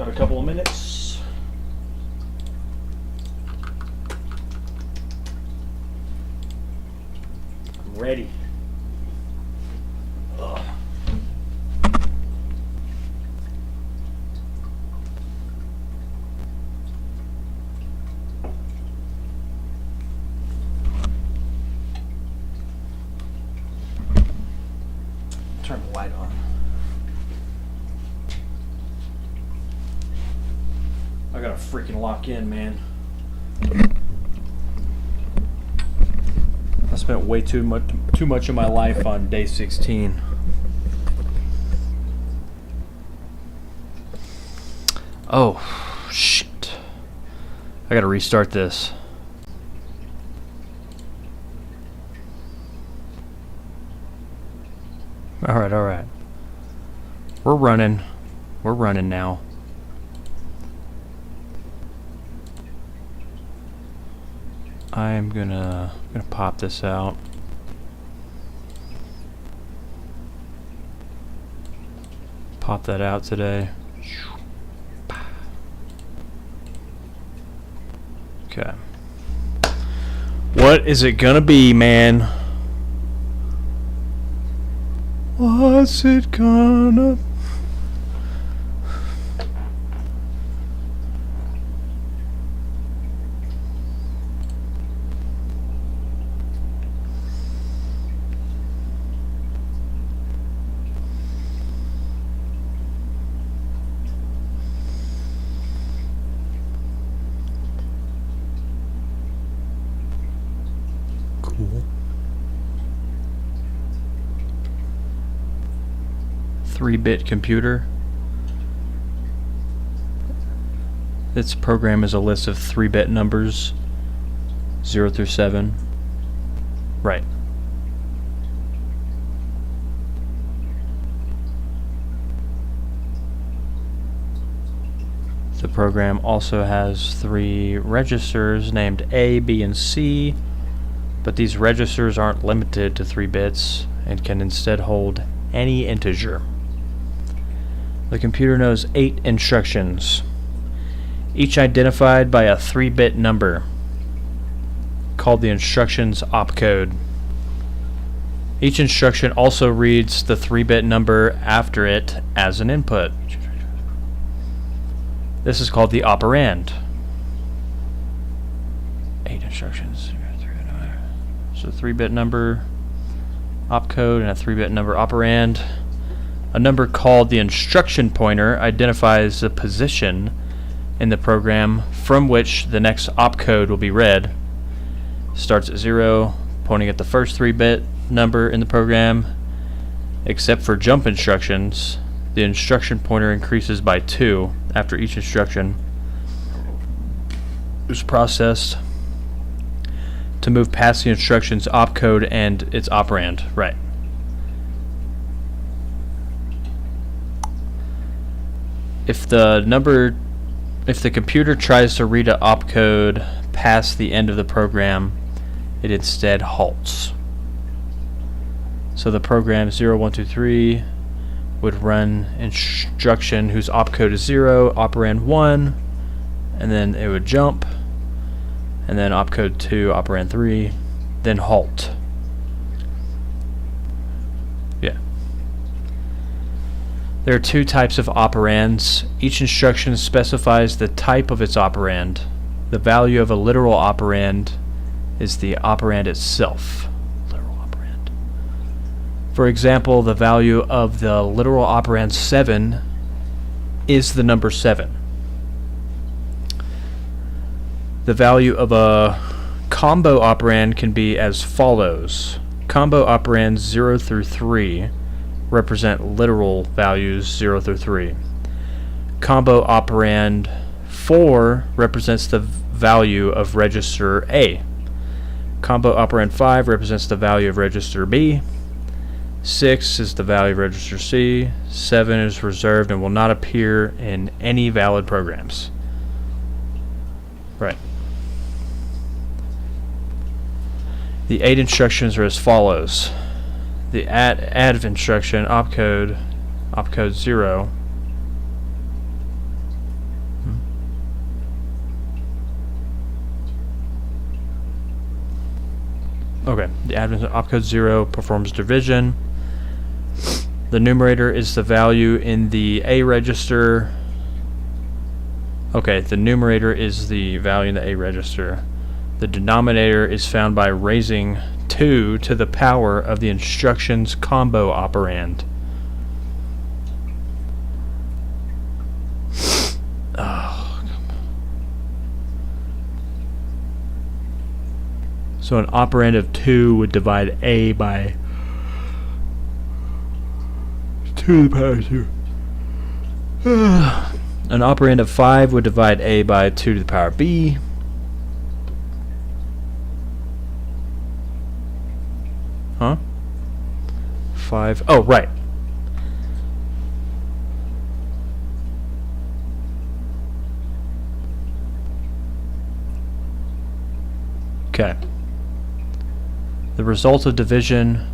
Got a couple of minutes. I'm ready. Ugh. Turn the light on. I gotta freaking lock in, man. I spent way too much of my life on day 16. Oh, shit. I gotta restart this. Alright. We're running now. I'm gonna pop this out. Pop that out today. Okay. What is it gonna be, man? What's it gonna be? Cool. 3-bit computer. Its program is a list of 3-bit numbers, 0 through 7. Right. The program also has 3 registers named A, B, and C, but these registers aren't limited to 3 bits and can instead hold any integer. The computer knows 8 instructions, each identified by a 3-bit number, called the instruction's opcode. Each instruction also reads the 3-bit number after it as an input. This is called the operand. 8 instructions. So 3-bit number opcode and a 3-bit number operand. A number called the instruction pointer identifies the position in the program from which the next opcode will be read. Starts at 0, pointing at the first 3-bit number in the program. Except for jump instructions, the instruction pointer increases by 2 after each instruction is processed to move past the instruction's opcode and its operand. Right. If the computer tries to read an opcode past the end of the program, it instead halts. So the program 0123 would run instruction whose opcode is 0, operand 1, and then it would jump, and then opcode 2, operand 3, then halt. Yeah. There are 2 types of operands. Each instruction specifies the type of its operand. The value of a literal operand is the operand itself. Literal operand. For example, the value of the literal operand 7 is the number 7. The value of a combo operand can be as follows. Combo operands 0 through 3 represent literal values 0 through 3. Combo operand 4 represents the value of register A. Combo operand 5 represents the value of register B. 6 is the value of register C. 7 is reserved and will not appear in any valid programs. Right. The 8 instructions are as follows. The add instruction, opcode 0, Okay, the admin opcode 0 performs division. The numerator is the value in the A register. Okay, the numerator is the value in the A register. The denominator is found by raising 2 to the power of the instruction's combo operand. So an operand of 2 would divide A by 2 to the power 2. An operand of 5 would divide A by 2 to the power B. Huh? 5. Oh, right. Okay. The result of division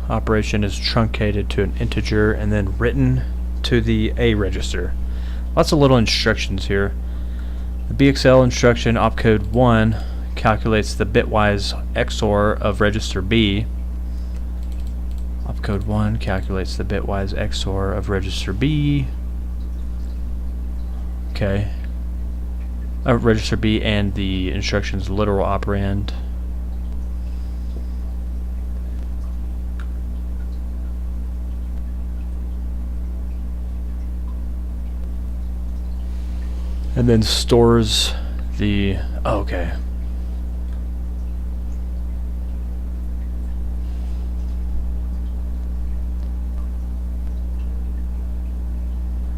operation is truncated to an integer and then written to the A register. Lots of little instructions here. The BXL instruction opcode 1 calculates the bitwise XOR of register B. Opcode 1 calculates the bitwise XOR of register B. Okay. Register B and the instruction's literal operand. And then stores the... Oh, okay.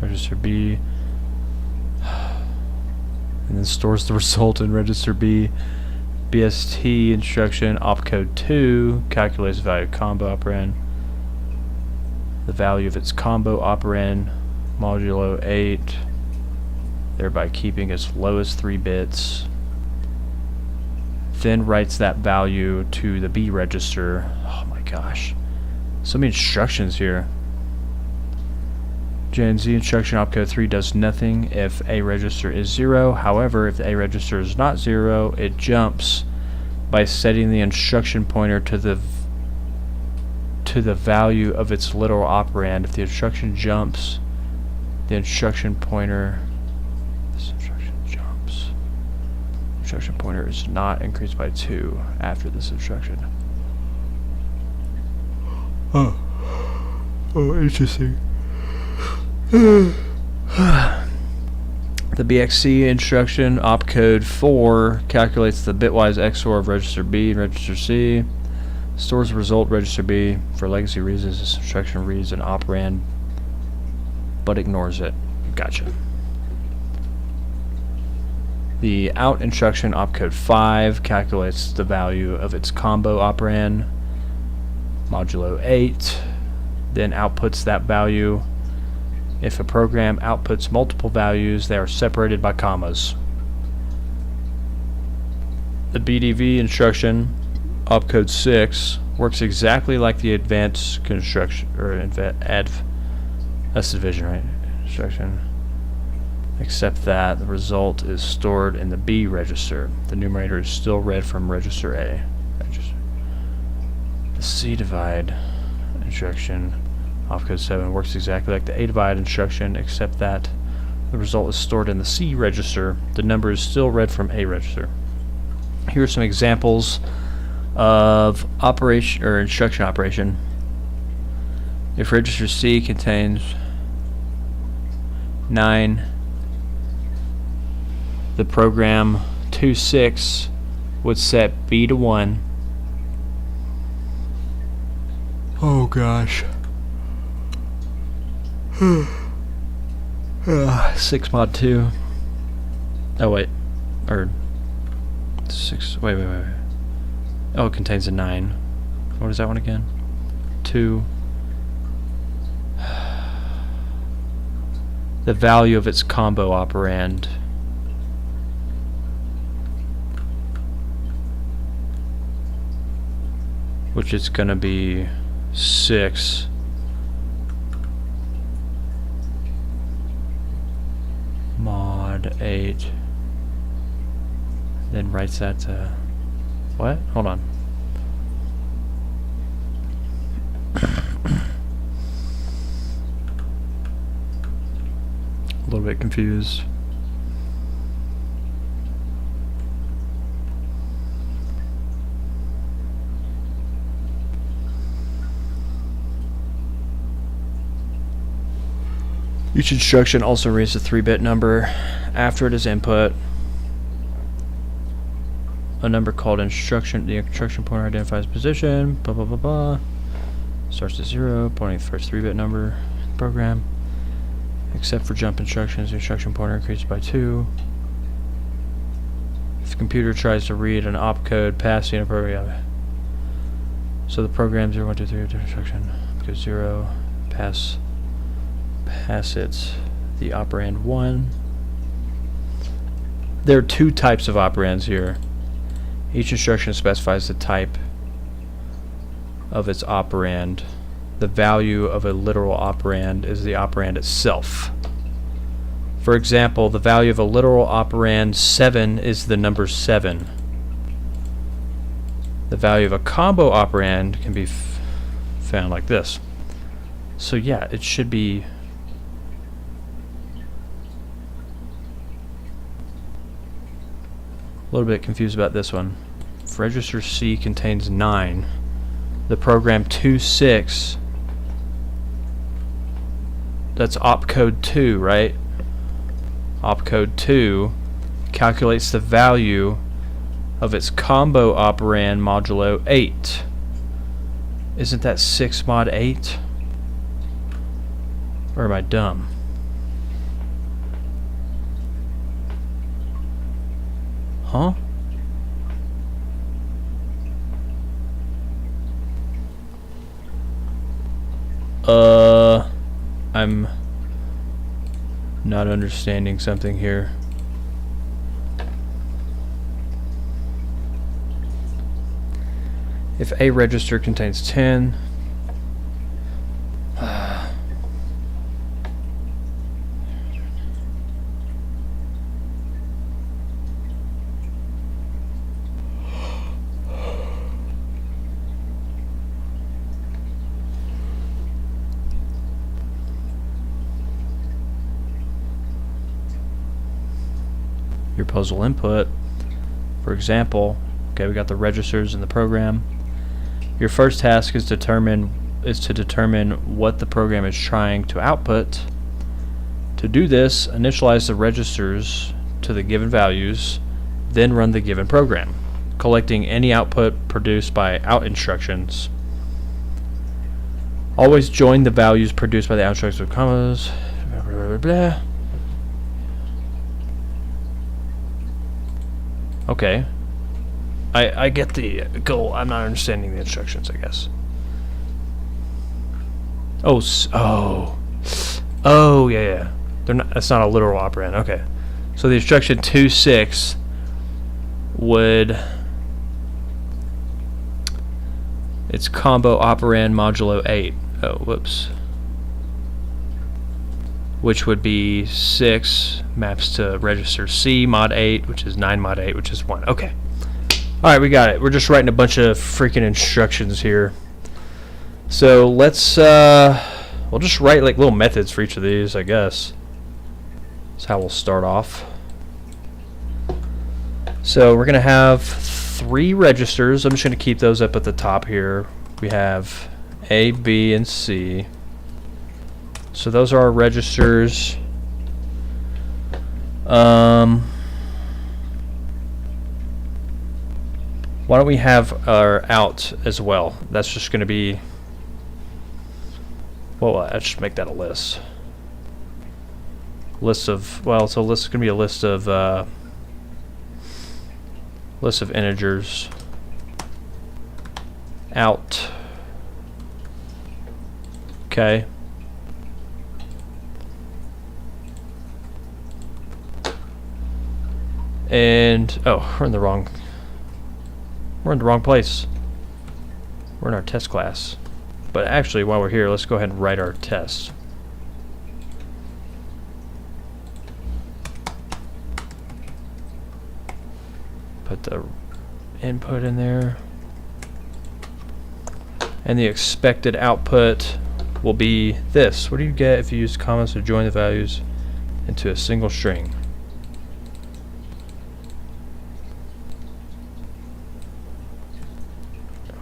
Register B. And then stores the result in register B. BST instruction opcode 2 calculates the value of combo operand. The value of its combo operand modulo 8, thereby keeping its lowest 3 bits. Then writes that value to the B register. Oh my gosh. So many instructions here. JNZ instruction opcode 3 does nothing if A register is 0. However, if the A register is not 0, it jumps by setting the instruction pointer to the value of its literal operand. If the instruction jumps, the instruction pointer... This instruction jumps. Instruction pointer is not increased by 2 after this instruction. Oh, interesting. The BXC instruction opcode 4 calculates the bitwise XOR of register B and register C, stores the result register B. For legacy reasons, this instruction reads an operand but ignores it. Gotcha. The out instruction opcode 5 calculates the value of its combo operand modulo 8, then outputs that value. If a program outputs multiple values, they are separated by commas. The BDV instruction, opcode 6, works exactly like the advanced construction, or that's division, right? Instruction. Except that the result is stored in the B register. The numerator is still read from register A. The C divide instruction, opcode 7, works exactly like the A divide instruction, except that the result is stored in the C register. The number is still read from A register. Here are some examples of operation or instruction operation. If register C contains 9, the program 26 would set B to 1. Oh gosh. 6 mod 2. Oh wait, or 6. Wait. Oh, it contains a 9. What is that one again? 2. The value of its combo operand. Which is gonna be 6. Mod 8. Then writes that to... What? Hold on. little bit confused. Each instruction also reads a 3-bit number after it is input. A number called instruction. The instruction pointer identifies position. Blah blah blah blah. Starts at 0, pointing to the first 3-bit number in the program. Except for jump instructions, the instruction pointer increases by 2. If the computer tries to read an opcode past the program, so the program 0 1 2 3 instruction goes 0 pass it the operand 1. There are 2 types of operands here. Each instruction specifies the type of its operand. The value of a literal operand is the operand itself. For example, the value of a literal operand 7 is the number 7. The value of a combo operand can be found like this. So yeah, it should be a little bit confused about this one. If register C contains 9, the program 26, that's opcode 2, right? Opcode 2 calculates the value of its combo operand modulo 8. Isn't that 6 mod 8? Or am I dumb? Huh? I'm not understanding something here. If a register contains 10, your puzzle input, for example, okay, we got the registers in the program. Your first task is to determine what the program is trying to output. To do this, initialize the registers to the given values, then run the given program, collecting any output produced by out instructions. Always join the values produced by the out instructions with commas. Blah, blah, blah, blah. Okay. I get the goal. I'm not understanding the instructions, I guess. Oh, yeah. They're not. That's not a literal operand. Okay. So the instruction 2.6 would. It's combo operand modulo 8. Oh, whoops. Which would be 6 maps to register C mod 8, which is 9 mod 8, which is 1. Okay. Alright, we got it. We're just writing a bunch of freaking instructions here. So let's, we'll just write like little methods for each of these, I guess. That's how we'll start off. So we're going to have 3 registers. I'm just going to keep those up at the top here. We have A, B, and C. So those are our registers. Why don't we have our out as well? That's just going to be, well, let's just make that a list. List of, well, so this is going to be a list of integers. Out. Okay. And oh, we're in the wrong place. We're in our test class. But actually, while we're here, let's go ahead and write our test. Put the input in there. And the expected output will be this. What do you get if you use commas to join the values into a single string.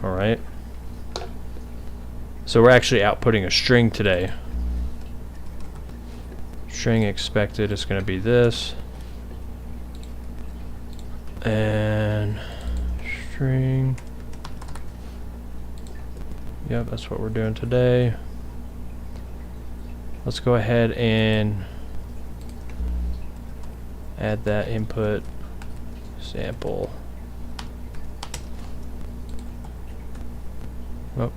Alright. So we're actually outputting a string today. String expected is going to be this. And string. Yep, that's what we're doing today. Let's go ahead and add that input sample. Oh.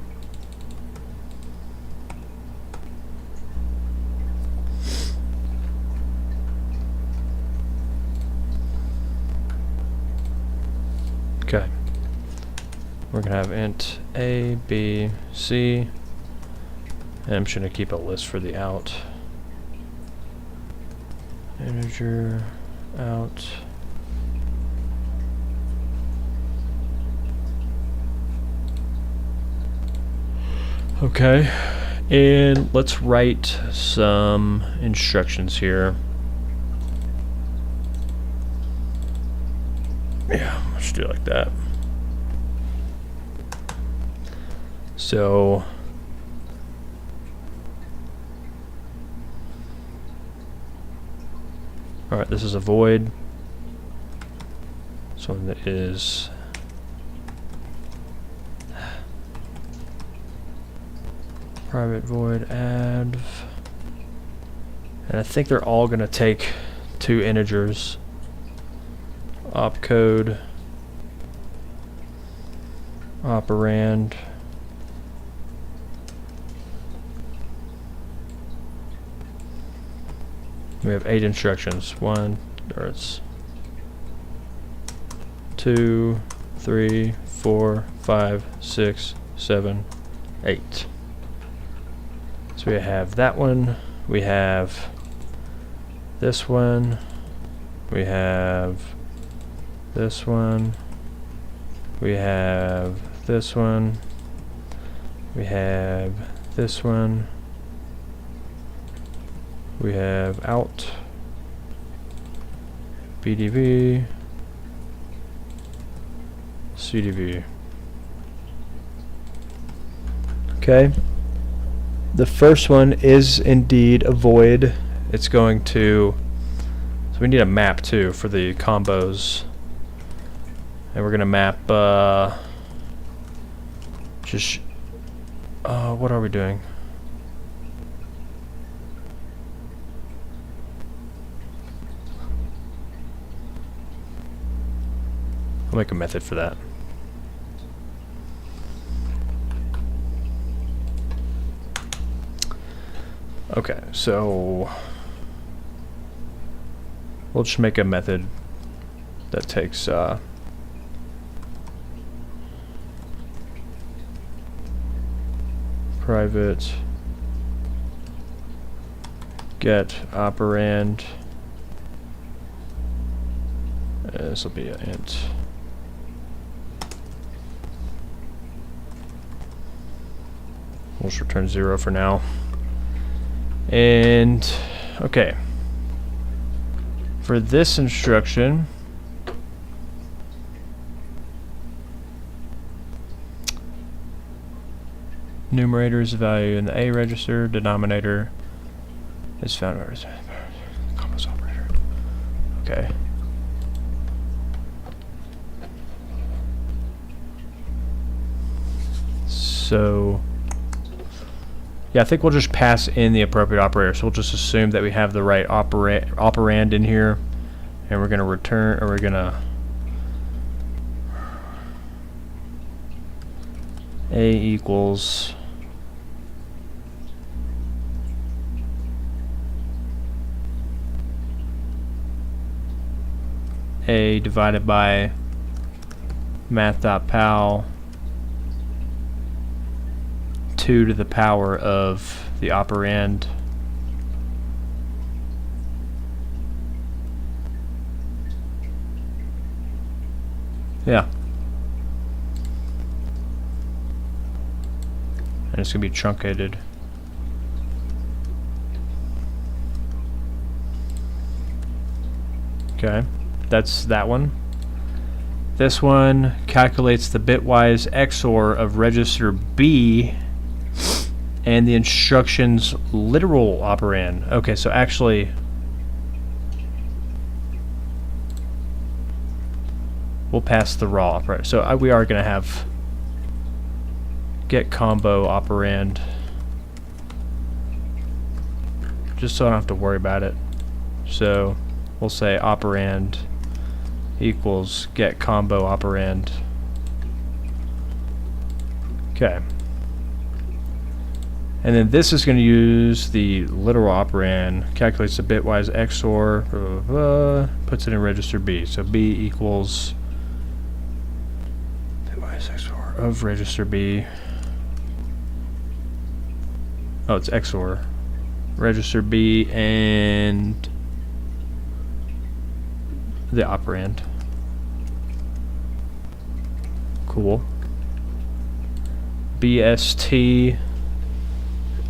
Okay. We're gonna have int A, B, C, and I'm just gonna keep a list for the out. Integer out. Okay, and let's write some instructions here. Yeah, let's do it like that. So alright, this is a void. So that is private void add, and I think they're all gonna take 2 integers. Opcode, operand, we have 8 instructions. 1, or it's 2, 3, 4, 5, 6, 7, 8. So we have that one, we have this one, we have this one, we have this one, we have this one, we have out, BDV, CDV. Okay. The first one is indeed a void. It's going to, so we need a map too for the combos. And we're gonna map just what are we doing? I'll make a method for that. Okay, so we'll just make a method that takes private get operand. This will be an int. We'll just return 0 for now. And okay, for this instruction, numerator is a value in the A register, denominator is found where is combos operator. Okay. So yeah, I think we'll just pass in the appropriate operator. So we'll just assume that we have the right operand in here, and we're gonna return, or we're gonna A equals A divided by math.pal 2 to the power of the operand. Yeah. And it's going to be truncated. Okay, that's that one. This one calculates the bitwise XOR of register B and the instruction's literal operand. Okay, so actually we'll pass the raw operand. So we are going to have get combo operand, just so I don't have to worry about it. So we'll say operand equals get combo operand. Okay. And then this is going to use the literal operand, calculates the bitwise XOR, blah, blah, blah, puts it in register B. So B equals bitwise XOR of register B. Oh, it's XOR. Register B and the operand. Cool. BST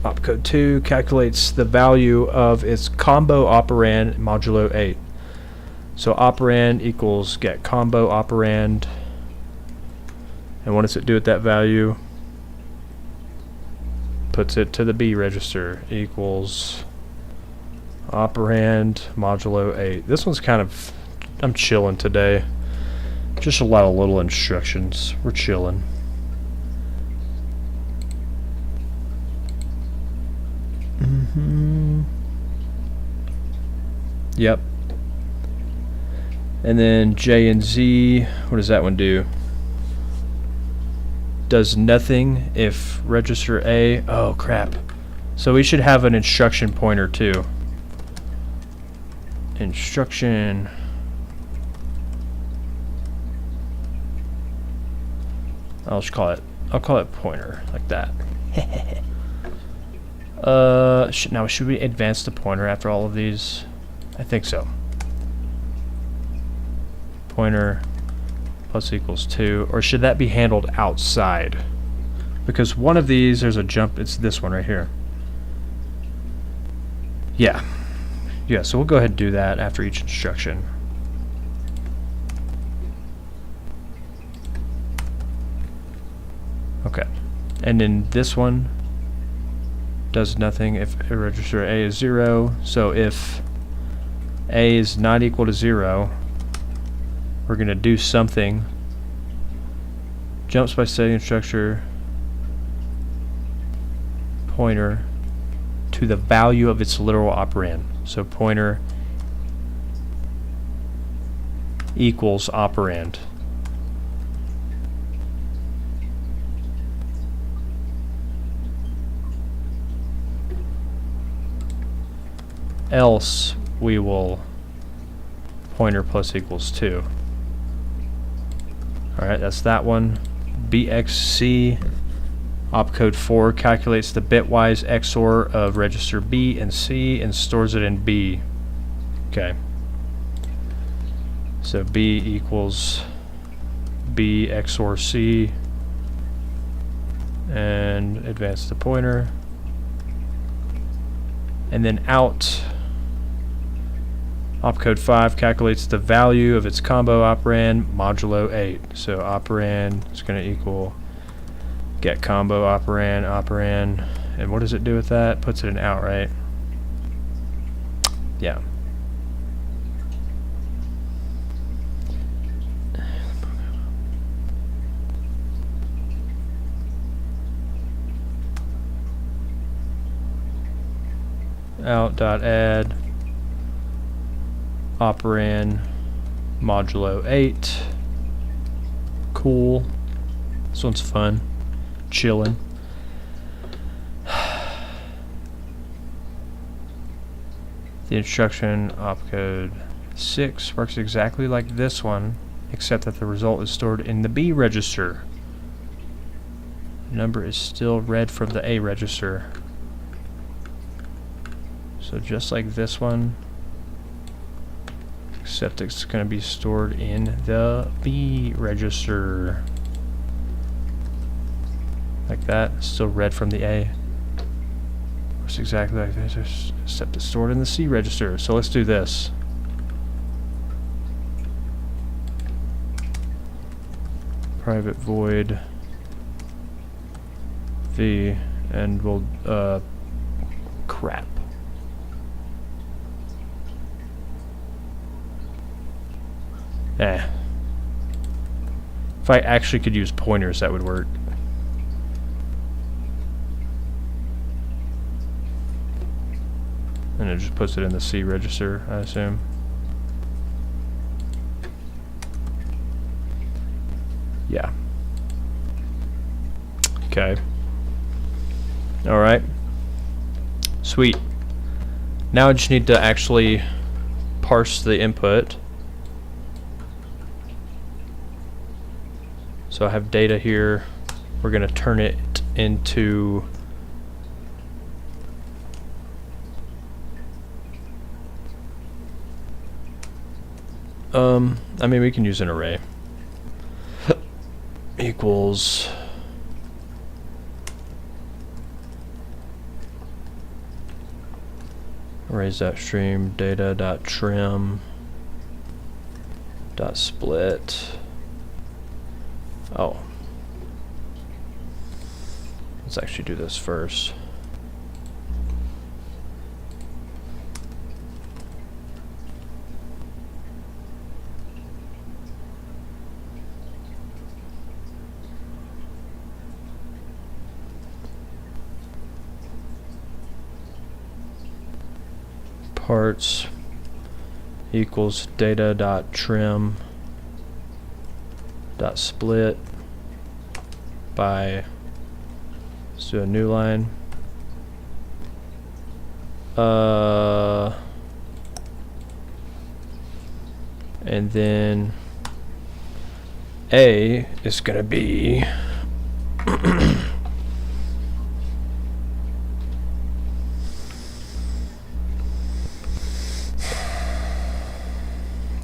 opcode 2 calculates the value of its combo operand modulo 8. So operand equals get combo operand. And what does it do with that value? Puts it to the B register, equals operand modulo 8. This one's kind of, I'm chilling today. Just a lot of little instructions. We're chilling. Yep. And then J and Z, what does that one do? Does nothing if register A. Oh crap. So we should have an instruction pointer too. Instruction. I'll call it pointer, like that. Now should we advance the pointer after all of these? I think so. Pointer plus equals 2, or should that be handled outside? Because one of these, there's a jump, it's this one right here. Yeah, so we'll go ahead and do that after each instruction. Okay, and then this one does nothing if register A is 0. So if A is not equal to 0, we're going to do something. Jumps by setting structure pointer to the value of its literal operand. So pointer equals operand. Else we will pointer plus equals 2. Alright, that's that one. BXC opcode 4 calculates the bitwise XOR of register B and C and stores it in B. Okay. So B equals B XOR C, and advance the pointer. And then out opcode 5 calculates the value of its combo operand modulo 8. So operand is going to equal get combo operand, and what does it do with that? Puts it in out, right? Yeah. Out.add operand modulo 8. Cool. This one's fun. Chilling. The instruction opcode 6 works exactly like this one, except that the result is stored in the B register. The number is still read from the A register. So just like this one, except it's going to be stored in the B register. Like that, still read from the A. Works exactly like this, except it's stored in the C register. So let's do this. private void v, and we'll crap. If I actually could use pointers, that would work. And it just puts it in the C register, I assume. Yeah. Okay. Alright. Sweet. Now I just need to actually parse the input. So I have data here. We're going to turn it into I mean, we can use an array. Equals arrays.stream data.trim .split. Oh, let's actually do this first. Parts equals data.trim .split by, let's do a new line. And then A is going to be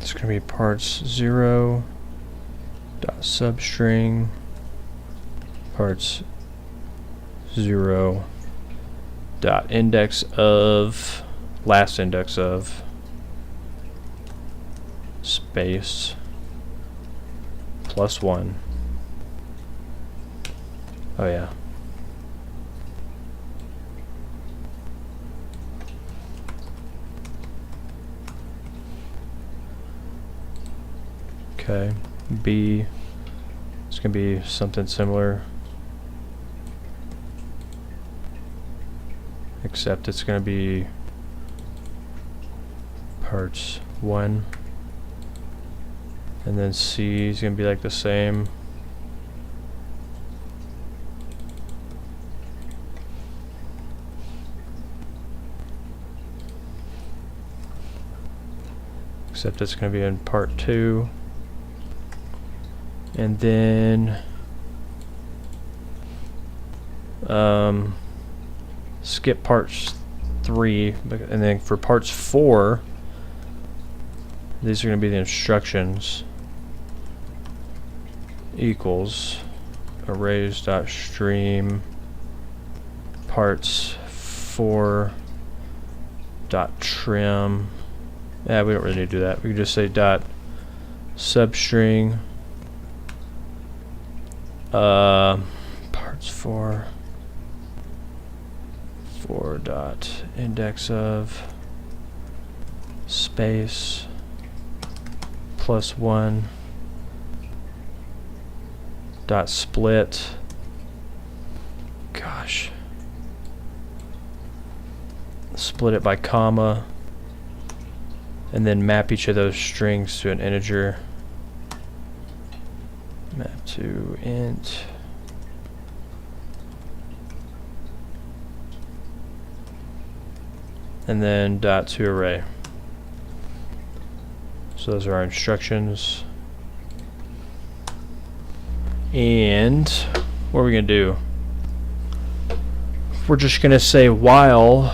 it's going to be parts 0 dot substring parts 0 dot index of last index of space +1. Oh yeah. Okay. B, it's going to be something similar, except it's going to be parts 1, and then C is going to be like the same. Except it's going to be in part 2. And then skip parts 3, and then for parts 4, these are going to be the instructions. Equals arrays.stream parts 4 dot trim. Yeah, we don't really need to do that. We can just say dot substring parts 4 dot index of space +1 dot split. Gosh, split it by comma, and then map each of those strings to an integer. Map to int. And then dot to array. So those are our instructions. And what are we going to do? We're just going to say while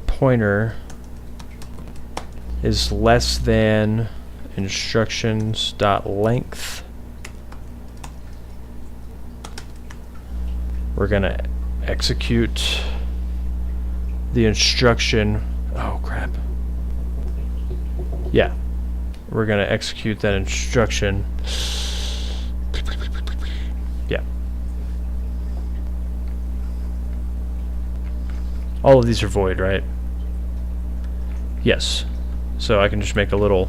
pointer is less than instructions dot length. We're gonna execute the instruction. Oh crap. Yeah. We're going to execute that instruction. Yeah. All of these are void, right? Yes. So I can just make another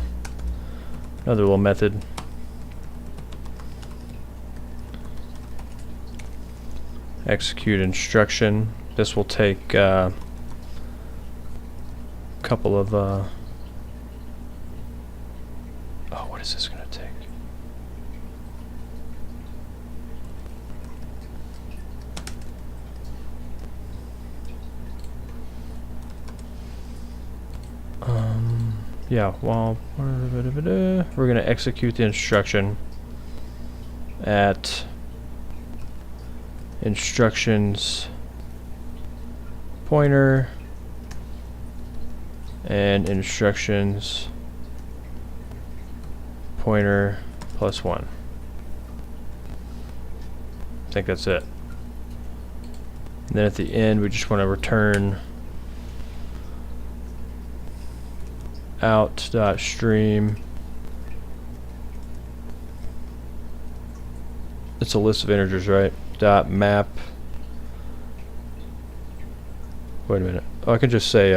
little method. Execute instruction. This will take a couple of oh, what is this gonna take? Yeah, well, we're gonna execute the instruction at instructions pointer and instructions pointer +1. I think that's it. And then at the end we just want to return out.stream. It's a list of integers, right? .map. Wait a minute. Oh, I can just say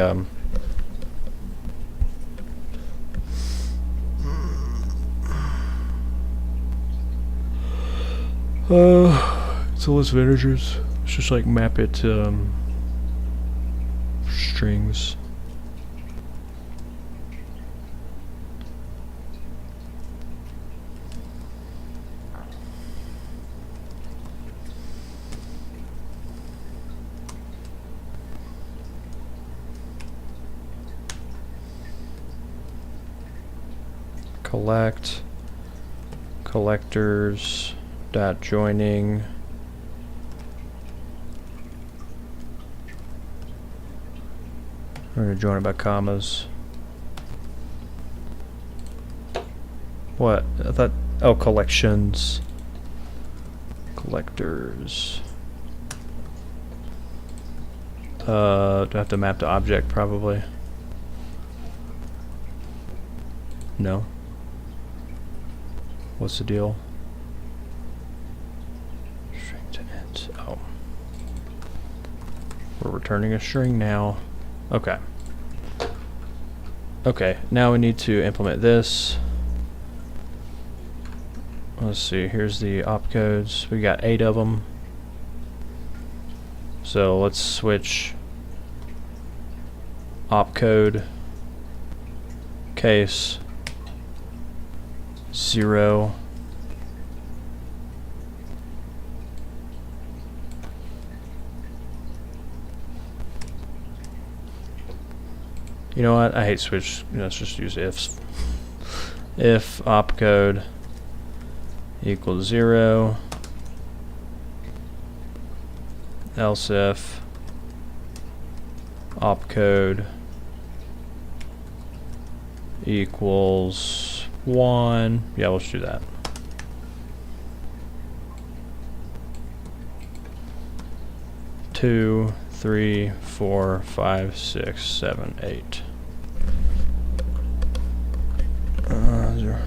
it's a list of integers. It's just like map it to strings. Collect collectors dot joining we're going to join it by commas. What? I thought, oh, collections collectors. Do I have to map to object? Probably. No. What's the deal? String to int. Oh. We're returning a string now. Okay. Okay, now we need to implement this. Let's see, here's the opcodes. We got 8 of them. So let's switch opcode case 0 you know what, I hate switch, let's just use ifs. If opcode equals 0, else if opcode equals 1. Yeah, let's do that. Two, 3, 4, 5, 6, 7, 8. 0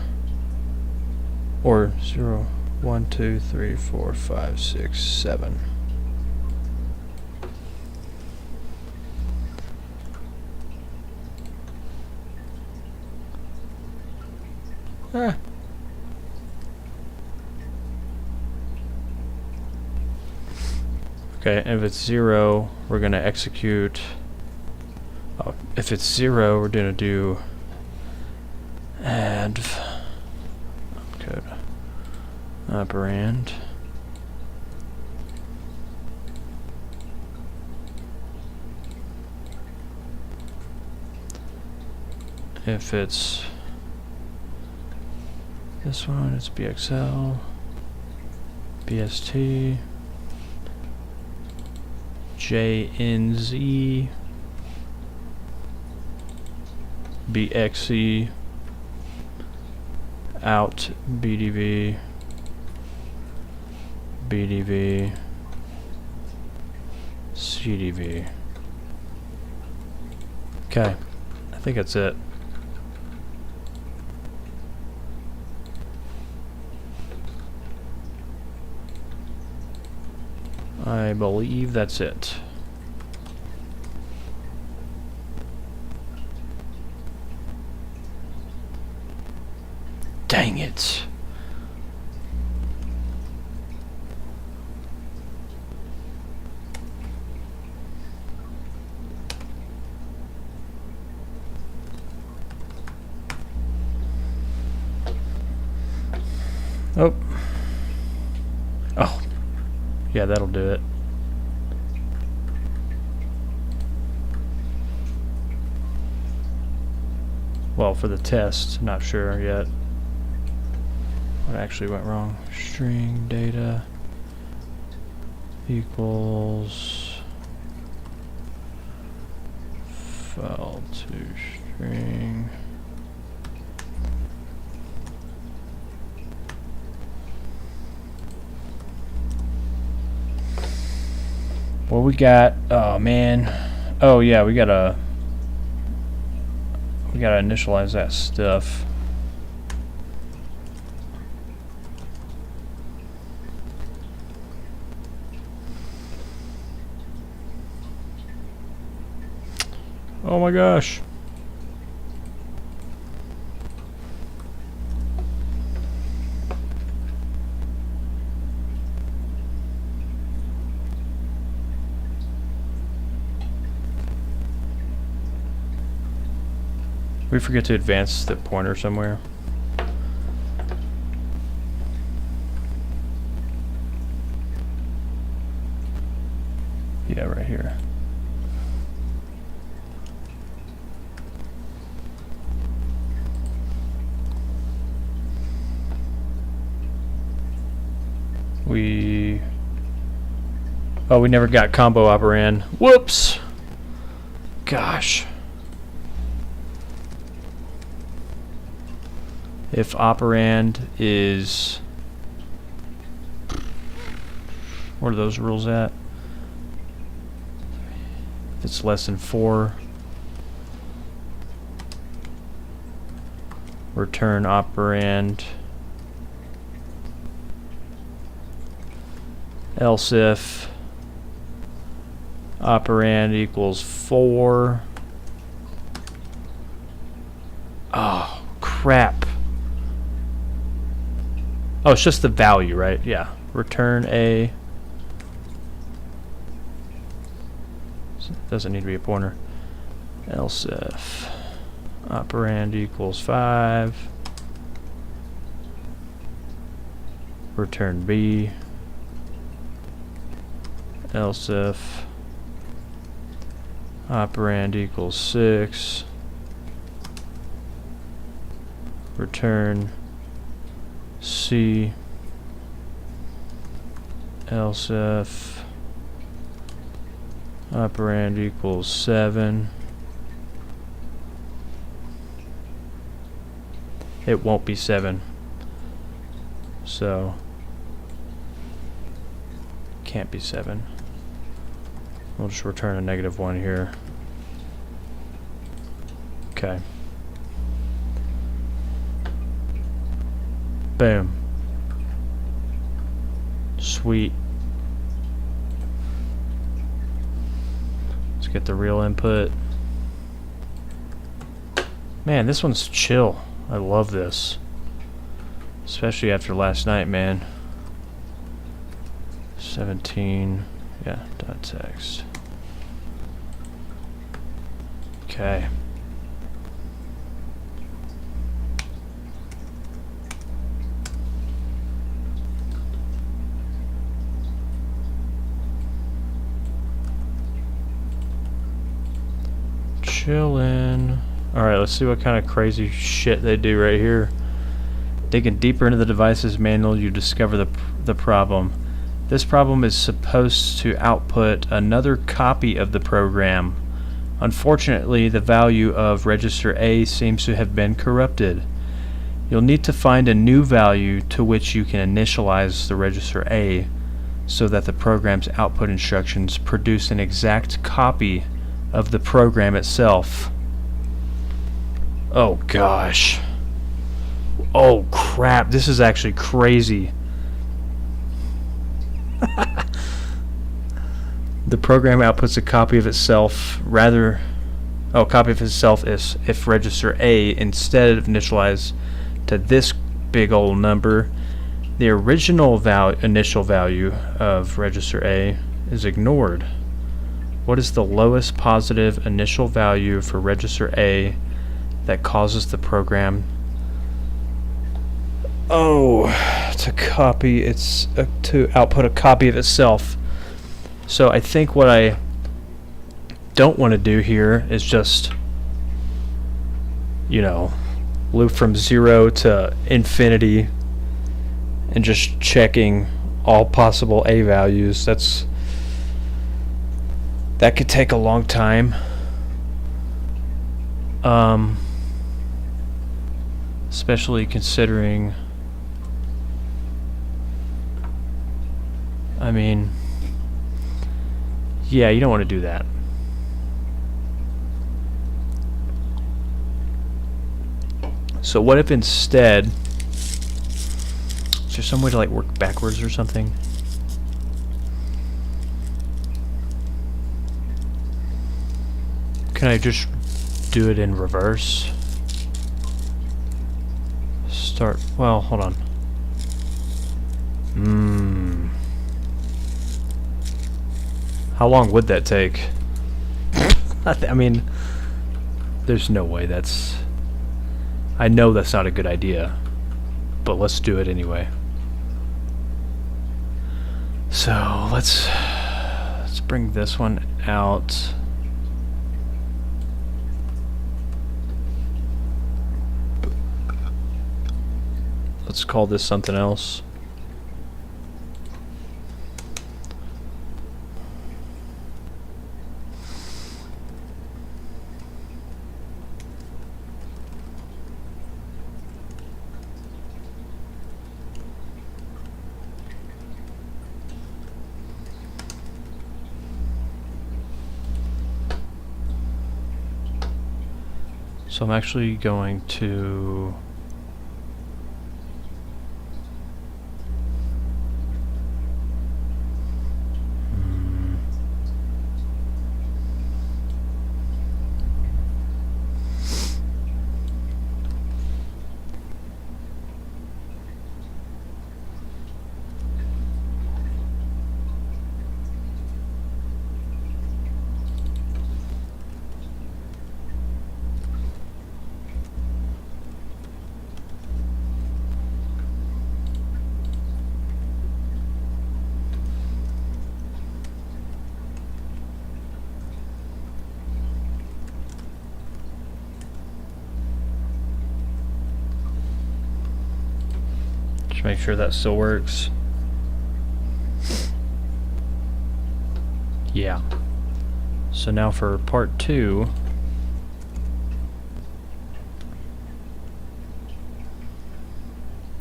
or 0, 1, 2, 3, 4, 5, 6, 7. Ah. Okay, and if it's 0, we're going to execute. Oh, if it's 0, we're going to do add code operand. If it's this one, it's BXL, BST, JNZ, BXE, out BDV, BDV, CDV. Okay, I think that's it. I believe that's it. Dang it. Oh. Oh. Yeah, that'll do it. Well, for the test, not sure yet what actually went wrong. String data equals file to string. What we got? Oh man. Oh yeah, we gotta initialize that stuff. Oh my gosh. We forget to advance the pointer somewhere. Yeah, right here. We never got combo operand. Whoops! Gosh. If operand is... What are those rules at? If it's less than 4, return operand. Else if operand equals 4. Oh, crap. Oh, it's just the value, right? Yeah. Return a... Doesn't need to be a pointer. Else if operand equals 5. Return B. Else if operand equals 6. Return C. Else if operand equals 7. It won't be 7. So can't be 7. We'll just return a -1 here. Okay. Boom. Sweet. Let's get the real input. Man, this one's chill. I love this. Especially after last night, man. 17. Yeah, dot text. Okay. Chillin'. Alright, let's see what kind of crazy shit they do right here. Digging deeper into the device's manual, you discover the problem. This problem is supposed to output another copy of the program. Unfortunately, the value of register A seems to have been corrupted. You'll need to find a new value to which you can initialize the register A so that the program's output instructions produce an exact copy of the program itself. Oh gosh. Oh crap, this is actually crazy. The program outputs a copy of itself copy of itself is if register A instead of initialized to this big old number. The original initial value of register A is ignored. What is the lowest positive initial value for register A that causes the program to output a copy of itself? So I think what I don't want to do here is just, loop from 0 to infinity and just checking all possible A values. That could take a long time. Especially considering, yeah, you don't want to do that. So what if instead, is there some way to work backwards or something? Can I just do it in reverse? Well, hold on. How long would that take? There's no way I know that's not a good idea, but let's do it anyway. So let's bring this one out. Let's call this something else. So I'm actually going to make sure that still works. Yeah. So now for part 2,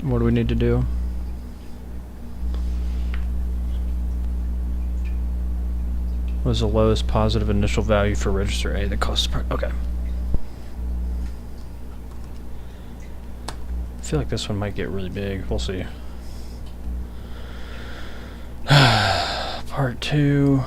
what do we need to do? What is the lowest positive initial value for register A that costs okay. I feel like this one might get really big. We'll see. Part 2.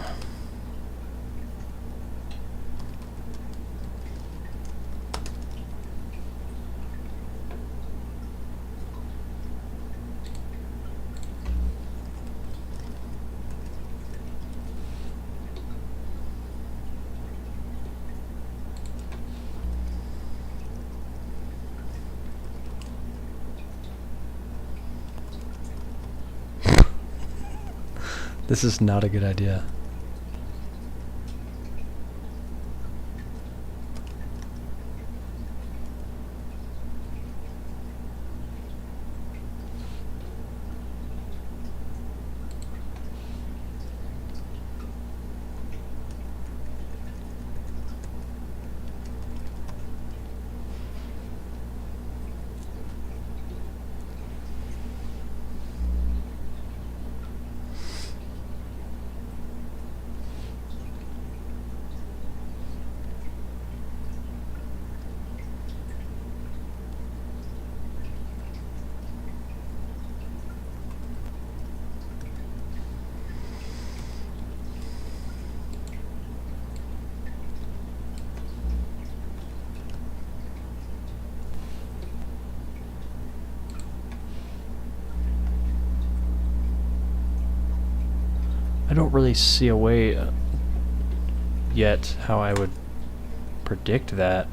This is not a good idea. I don't really see a way yet how I would predict that.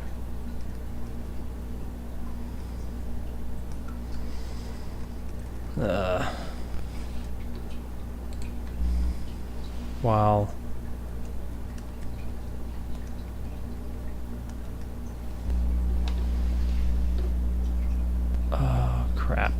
While crap.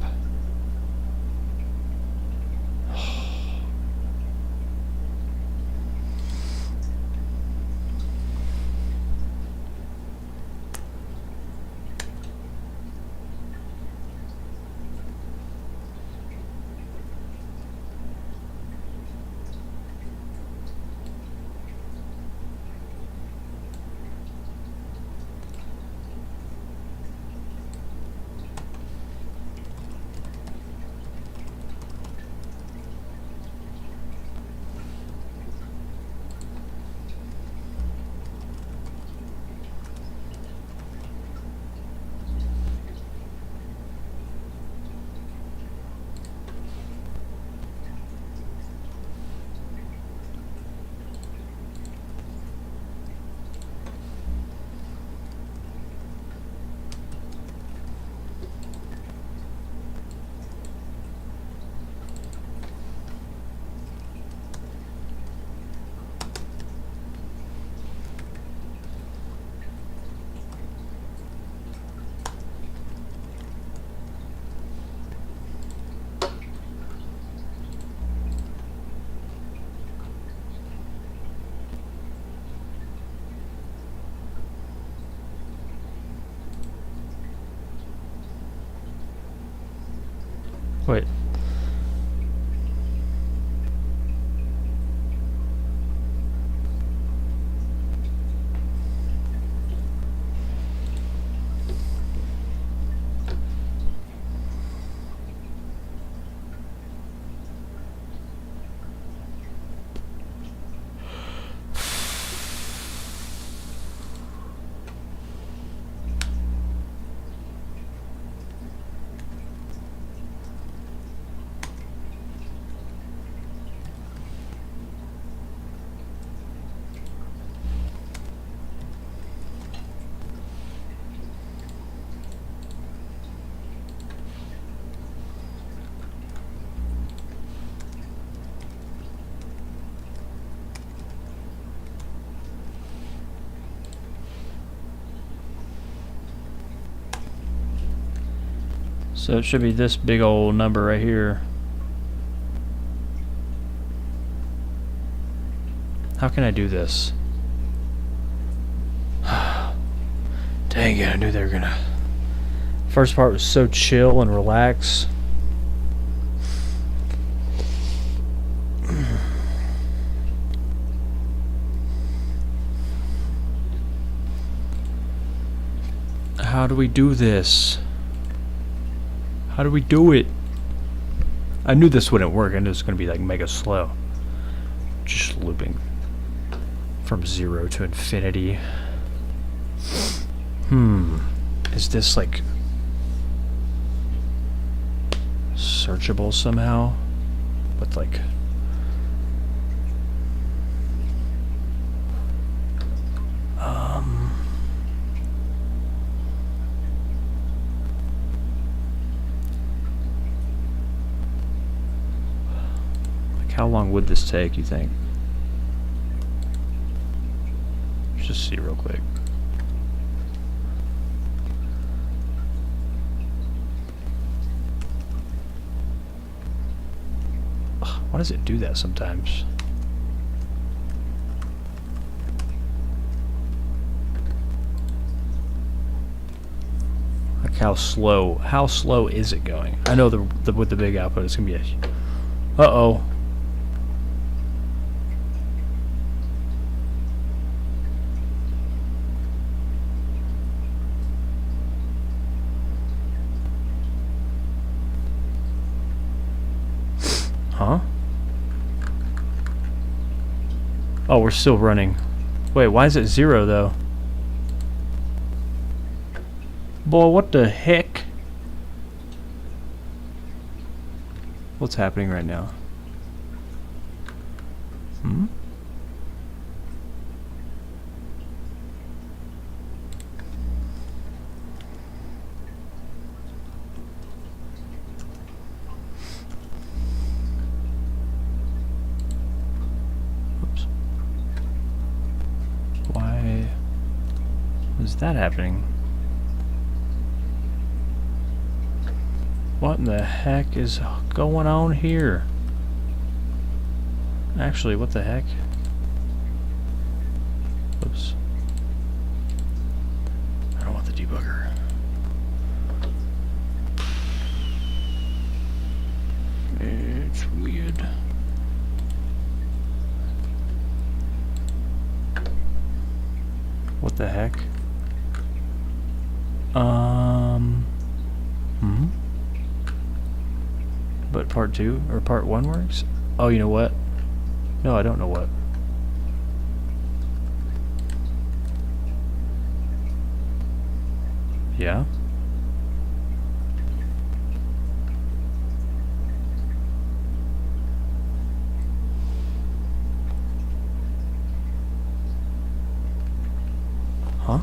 Wait. So it should be this big old number right here. How can I do this? Dang it, I knew they were gonna... First part was so chill and relax. How do we do this? How do we do it? I knew this wouldn't work. I knew it was going to be like mega slow. Just looping from 0 to infinity. Is this like searchable somehow? With like... How long would this take, you think? Let's just see real quick. Ugh, why does it do that sometimes? Like how slow is it going? I know with the big output it's gonna be a... Uh-oh. Huh? Oh, we're still running. Wait, why is it 0 though? Boy, what the heck? What's happening right now? Hmm? Oops. Why is that happening? What in the heck is going on here? Actually, what the heck? Oops. I don't want the debugger. It's weird. What the heck? But part 2 or part 1 works? Oh, you know what? No, I don't know what. Yeah? Huh?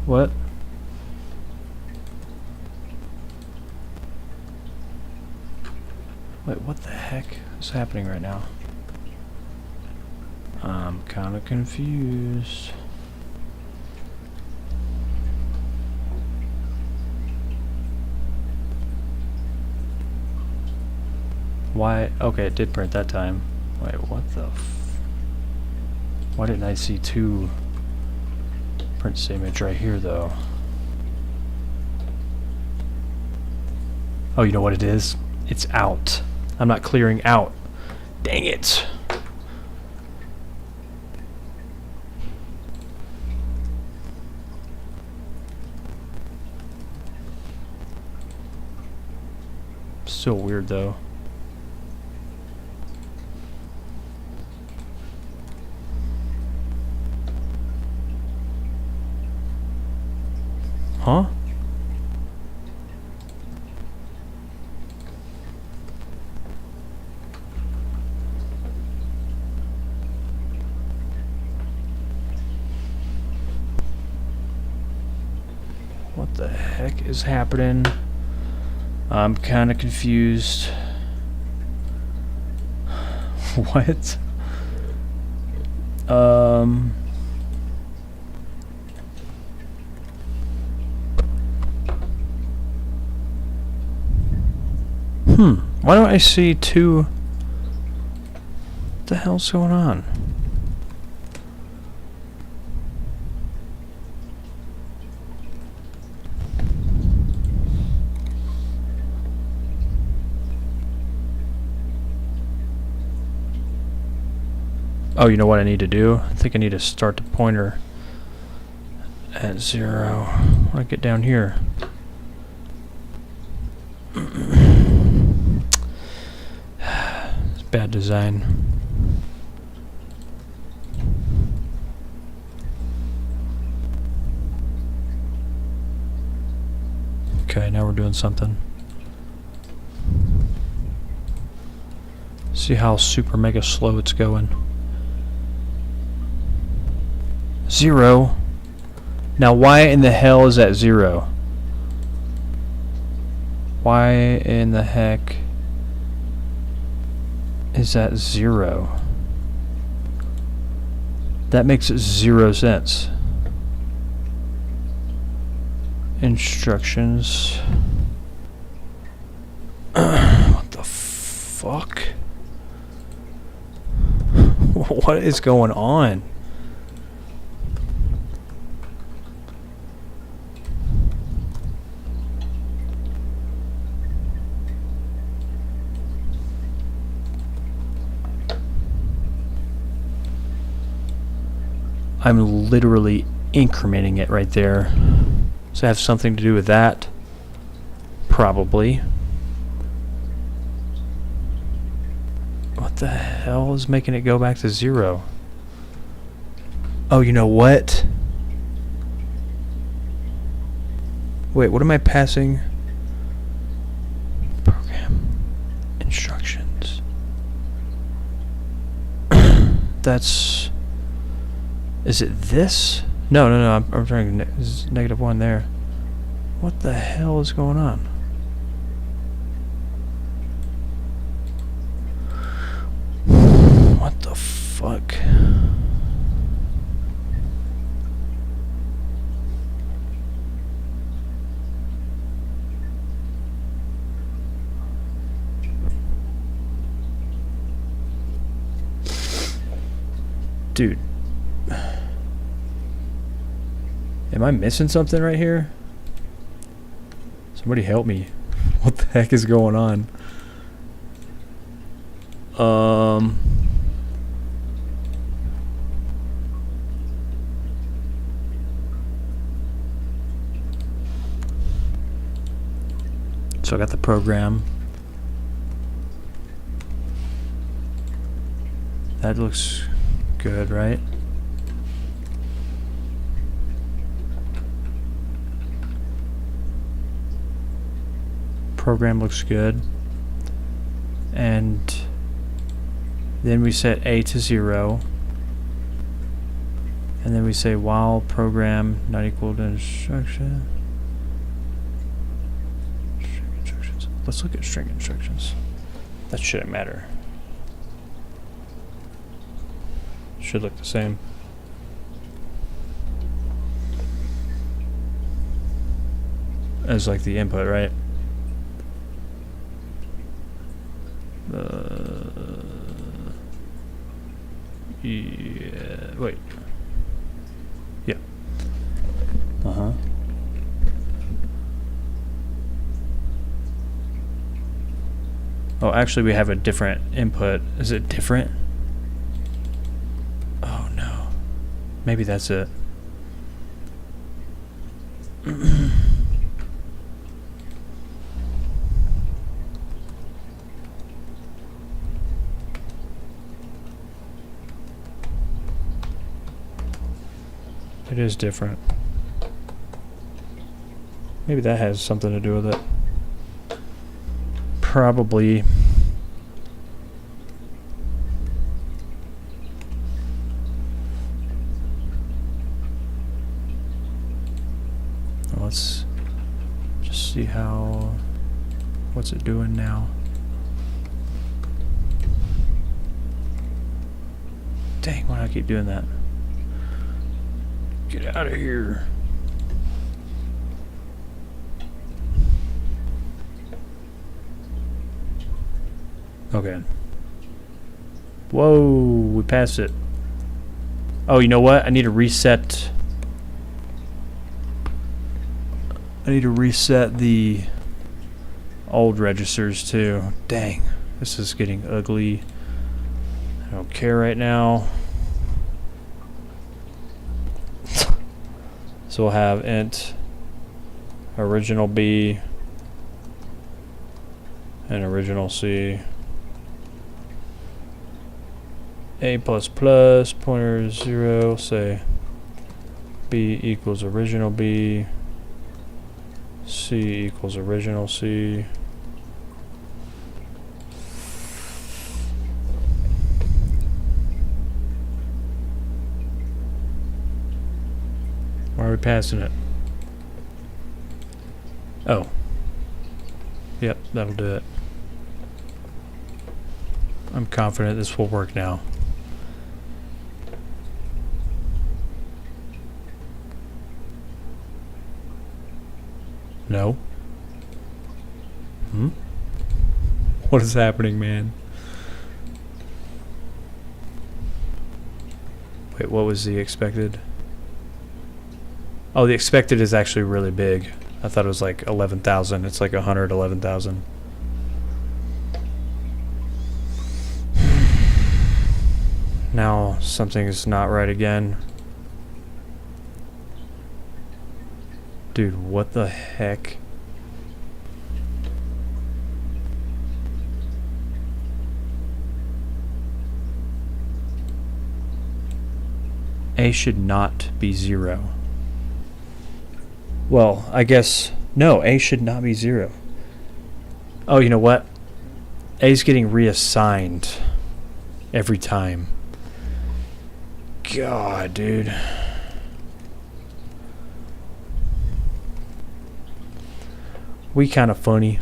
What? Wait, what the heck is happening right now? I'm kind of confused. Why? Okay, it did print that time. Wait, what the why didn't I see 2 print this image right here, though? Oh, you know what it is? It's out. I'm not clearing out. Dang it. Still weird, though. Huh? What the heck is happening? I'm kind of confused. What? Why don't I see 2? What the hell's going on? Oh, you know what I need to do? I think I need to start the pointer at 0. When I get down here. It's bad design. Okay, now we're doing something. See how super mega slow it's going. 0. Now why in the hell is that 0? Why in the heck is that 0? That makes 0 sense. Instructions. What the fuck? What is going on? I'm literally incrementing it right there. Does it have something to do with that? Probably. What the hell is making it go back to 0? Oh, you know what? Wait, what am I passing? Program instructions. That's... Is it this? No, I'm trying to... There's -1 there. What the hell is going on? What the fuck? Dude. Am I missing something right here? Somebody help me. What the heck is going on? So I got the program. That looks good, right? Program looks good. And then we set A to 0. And then we say while program not equal to instruction. String instructions. Let's look at string instructions. That shouldn't matter. Should look the same. As like the input, right? Yeah, wait. Yeah. Uh-huh. Oh, actually we have a different input. Is it different? Oh no. Maybe that's it. It is different. Maybe that has something to do with it. Probably. Let's just see how... What's it doing now? Dang, why do I keep doing that? Get out of here. Okay. Whoa, we passed it. Oh, you know what? I need to reset. I need to reset the old registers too. Dang, this is getting ugly. I don't care right now. So we'll have int original B and original C. A++ pointer 0, say B equals original B, C equals original C. Why are we passing it? Oh. Yep, that'll do it. I'm confident this will work now. No. What is happening, man? Wait, what was the expected? Oh, the expected is actually really big. I thought it was like 11,000. It's like 111,000. Now something is not right again. Dude, what the heck? A should not be 0. Well, I guess... No, A should not be 0. Oh, you know what? A's getting reassigned every time. God, dude. We kind of funny.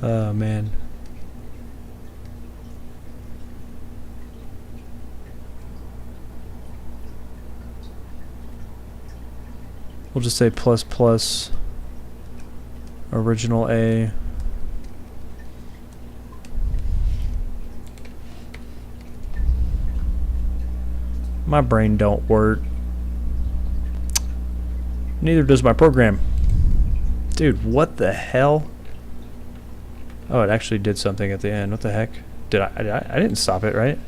Oh, man. We'll just say plus plus original A. My brain don't work. Neither does my program. Dude, what the hell? Oh, it actually did something at the end. What the heck? Did I didn't stop it, right?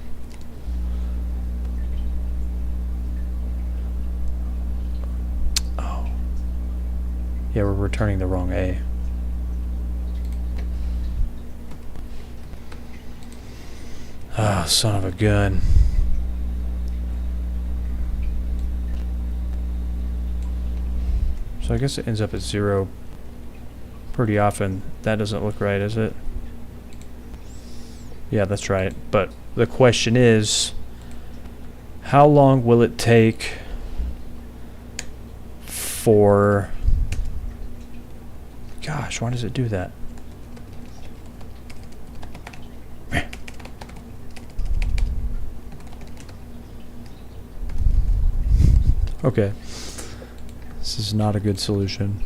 Oh. Yeah, we're returning the wrong A. Ah, oh, son of a gun. So I guess it ends up at 0 pretty often. That doesn't look right, is it? Yeah, that's right. But the question is, how long will it take for... Gosh, why does it do that? Okay. This is not a good solution.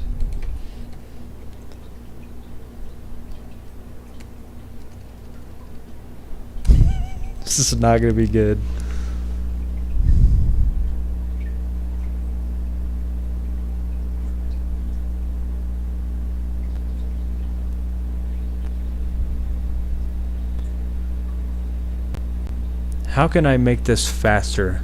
This is not going to be good. How can I make this faster?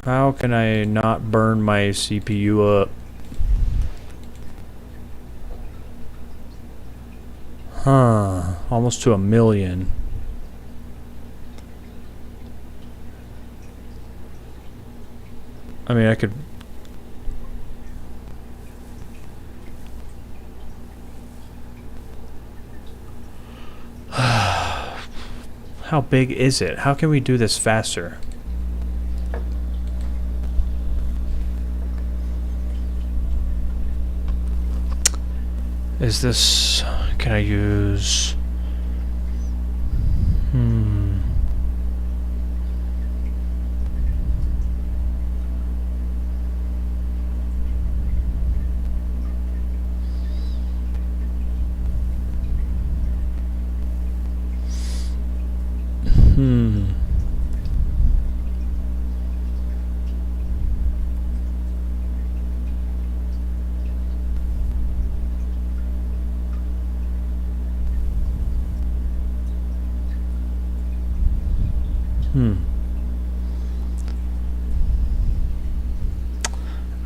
How can I not burn my CPU up? Huh. Almost to 1 million. I mean, I could... How big is it? How can we do this faster? Is this... Can I use...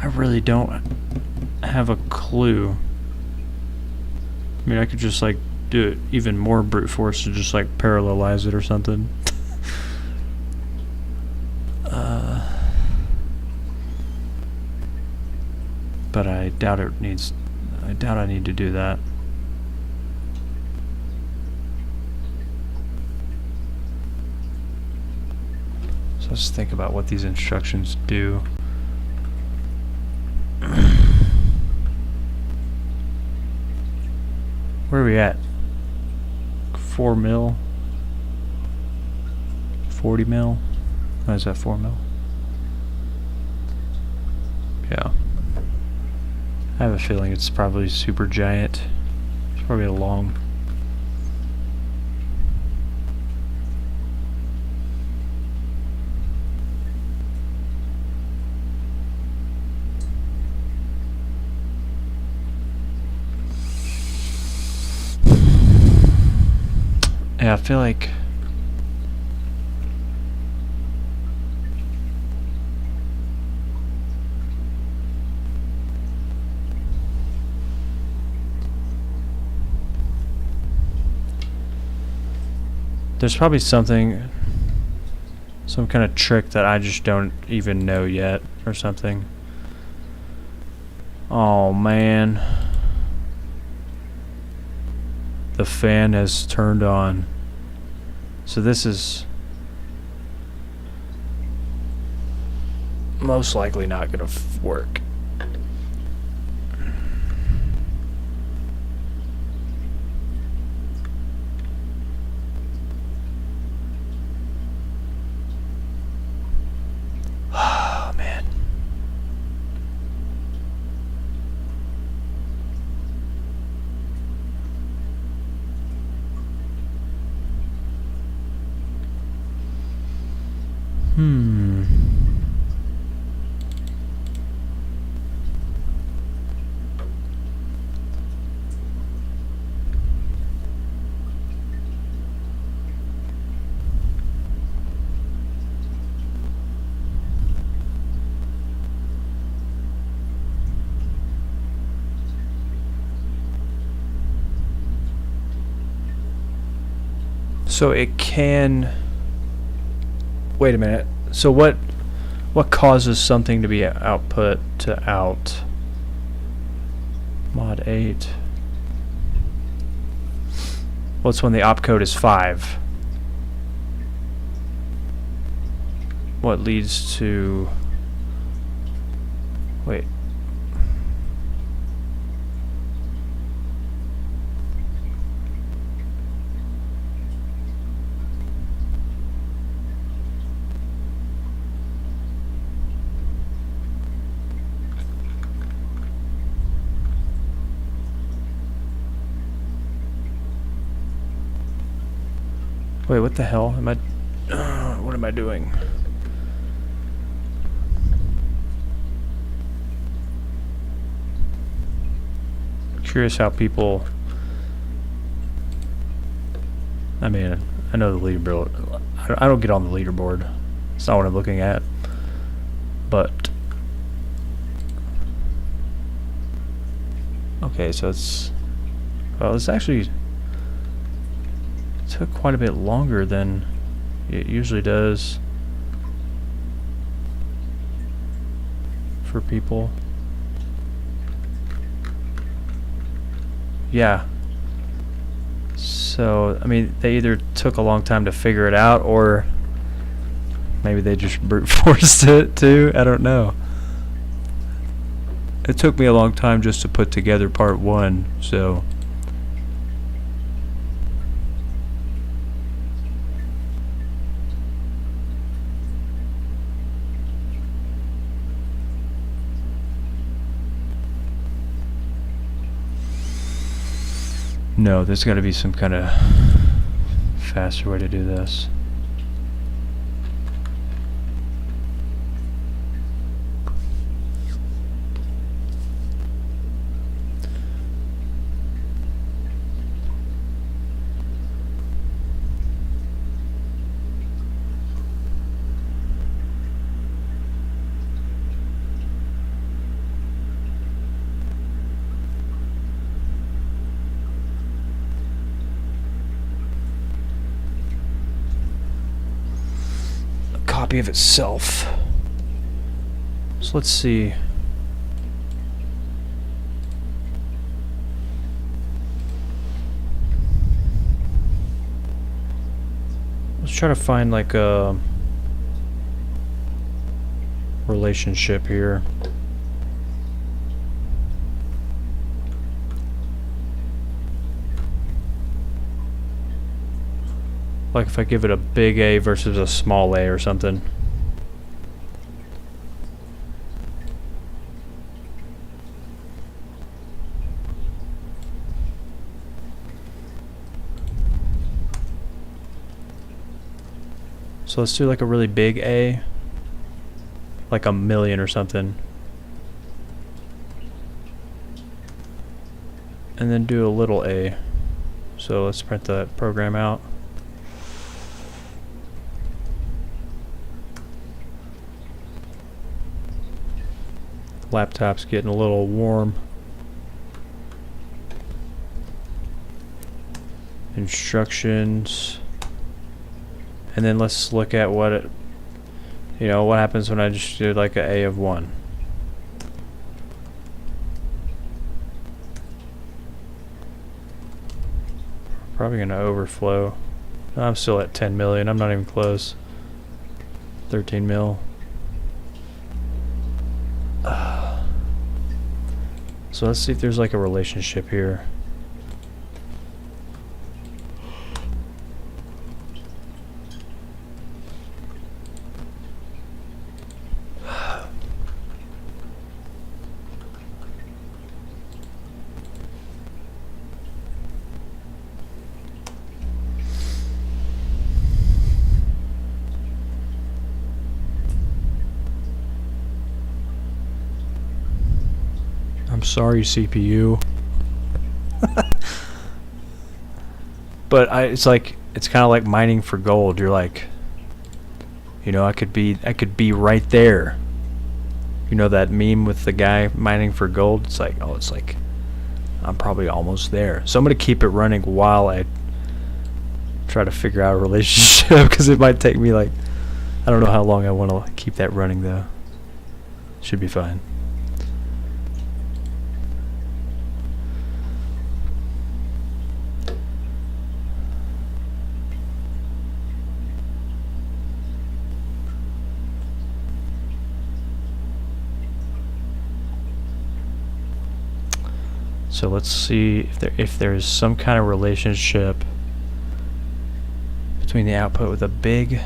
I really don't have a clue. I mean, I could just like do it even more brute force to just like parallelize it or something. But I doubt it needs... I doubt I need to do that. So let's think about what these instructions do. Where are we at? 4 mil? 40 mil? Oh, is that 4 mil? Yeah. I have a feeling it's probably super giant. It's probably a long... Yeah, I feel like there's probably something, some kind of trick that I just don't even know yet or something. Oh man. The fan has turned on. So this is most likely not going to work. Oh man. So it can... Wait a minute. So what causes something to be output to out? Mod 8. What's when the opcode is 5? What leads to... Wait. Wait, what the hell? Am I... what am I doing? Curious how people... I mean, I know the leaderboard. I don't get on the leaderboard. It's not what I'm looking at. But... Okay, so it's... Well, it's actually... took quite a bit longer than it usually does for people. Yeah. So, I mean, they either took a long time to figure it out, or maybe they just brute forced it too. I don't know. It took me a long time just to put together part 1, so... No, there's got to be some kind of faster way to do this. Copy of itself. So let's see. Let's try to find like a relationship here. Like if I give it a big A versus a small A or something. So let's do like a really big A. Like 1,000,000 or something. And then do a little A. So let's print that program out. Laptop's getting a little warm. Instructions. And then let's look at what it, you know, what happens when I just do like a A of 1. Probably gonna overflow. I'm still at 10 million. I'm not even close. 13 mil. So let's see if there's like a relationship here. I'm sorry, CPU. But it's like, it's kind of like mining for gold. You're like, you know, I could be right there. You know that meme with the guy mining for gold? It's like, oh, it's like, I'm probably almost there. So I'm gonna keep it running while I try to figure out a relationship, because it might take me like, I don't know how long I want to keep that running though. Should be fine. So let's see if there's some kind of relationship between the output with a big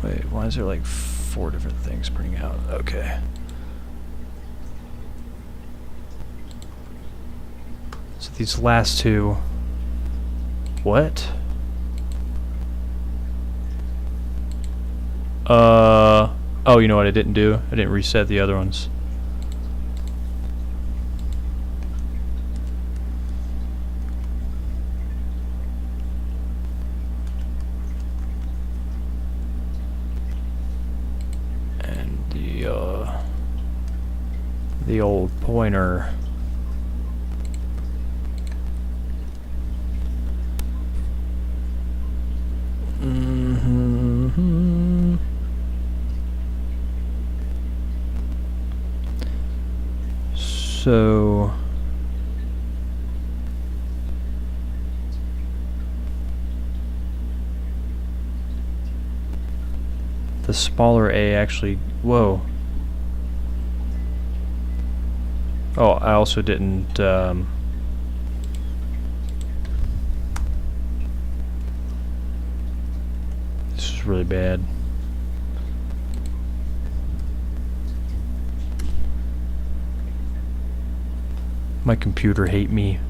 wait, why is there like 4 different things printing out? Okay. So these last two, what? Oh, you know what I didn't do? I didn't reset the other ones. And the old pointer. So the smaller A actually, whoa. Oh, I also didn't this is really bad. My computer hate me.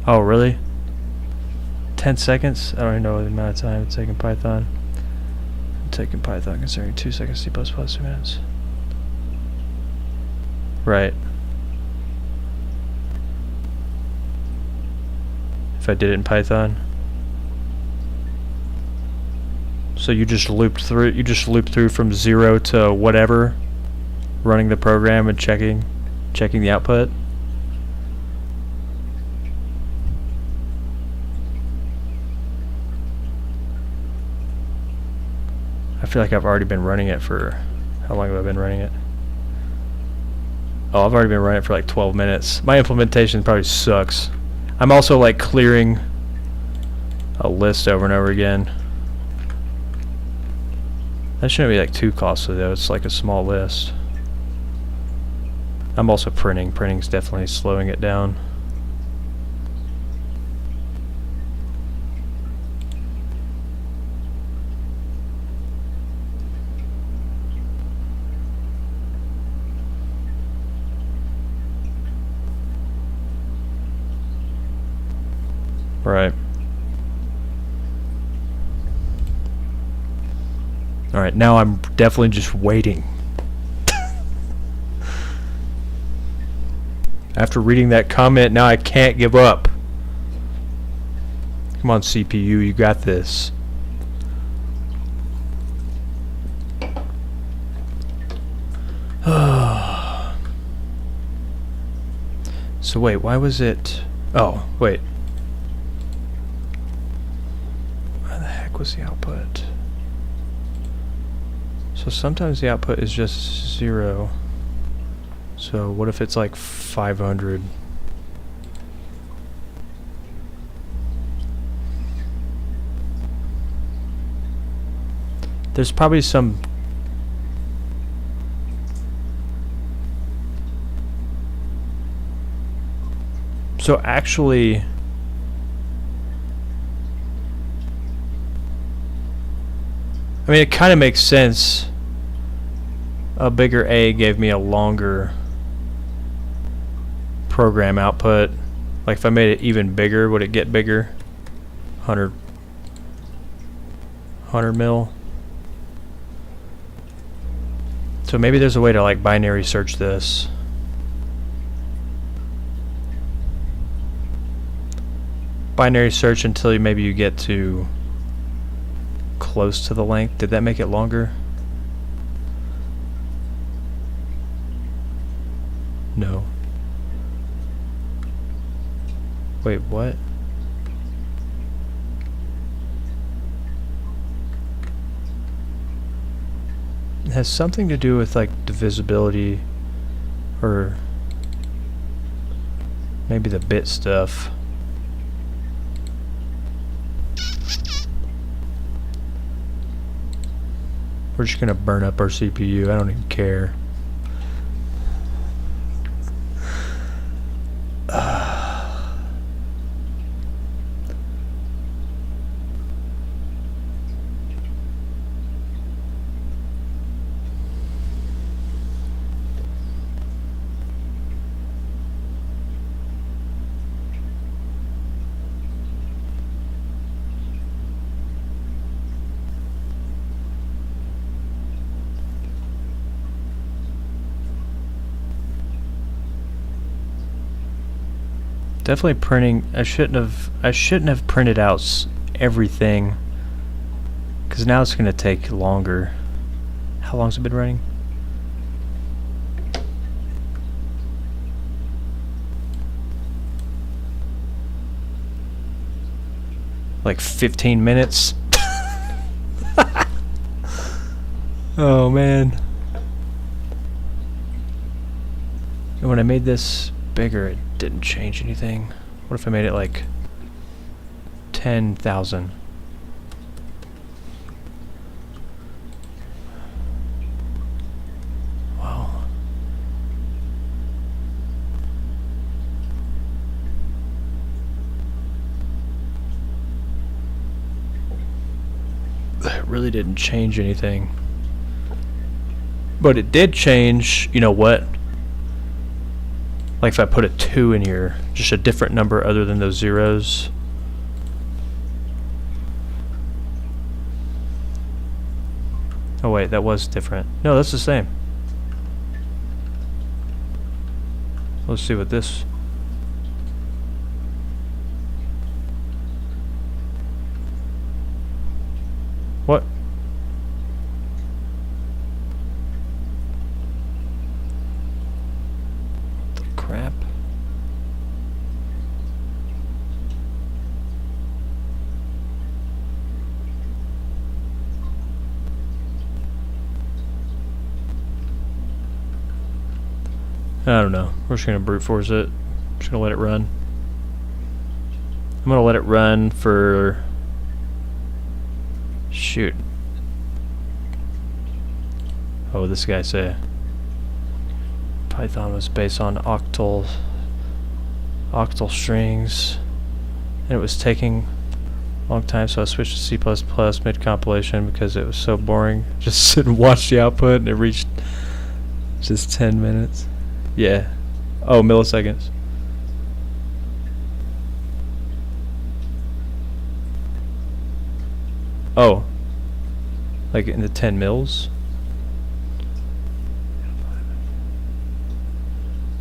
Oh, really? 10 seconds? I don't even know the amount of time it's taking Python. I'm taking Python considering 2 seconds, C++ 2 minutes. Right. If I did it in Python. So you just looped through from 0 to whatever, running the program and checking the output. I feel like I've already been running it for, how long have I been running it? Oh, I've already been running it for like 12 minutes. My implementation probably sucks. I'm also like clearing a list over and over again. That shouldn't be like too costly though, it's like a small list. I'm also printing. Printing's definitely slowing it down. Right. Alright, now I'm definitely just waiting. After reading that comment, now I can't give up. Come on, CPU, you got this. So wait, why was it... Oh, wait. Why the heck was the output? So sometimes the output is just 0. So what if it's like 500? There's probably some... So actually... I mean, it kind of makes sense. A bigger A gave me a longer program output. Like if I made it even bigger, would it get bigger? 100 mil. So maybe there's a way to like binary search this. Binary search until maybe you get to close to the length. Did that make it longer? No. Wait, what? It has something to do with like divisibility or maybe the bit stuff. We're just gonna burn up our CPU. I don't even care. Definitely printing. I shouldn't have printed out everything, because now it's going to take longer. How long's it been running? Like 15 minutes. Oh man. And when I made this bigger, it didn't change anything. What if I made it like 10,000? Wow. That really didn't change anything. But it did change, you know what? Like if I put a 2 in here, just a different number other than those zeros. Oh wait, that was different. No, that's the same. Let's see what this... What? Crap. I don't know. We're just gonna brute force it. Just gonna let it run. I'm gonna let it run for... Shoot. What would this guy say? Python was based on octal strings, and it was taking a long time, so I switched to C++ mid-compilation because it was so boring. Just sit and watch the output, and it reached just 10 minutes. Yeah. Oh, milliseconds. Oh. Like in the 10 mils?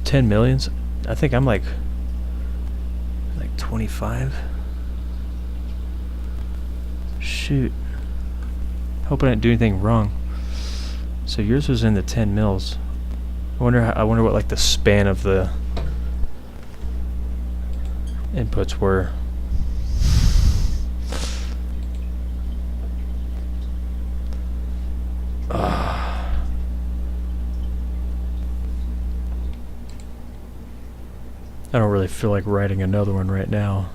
10 millions? I think I'm like 25. Shoot. Hope I didn't do anything wrong. So yours was in the 10 mils. I wonder what like the span of the inputs were. I don't really feel like writing another one right now.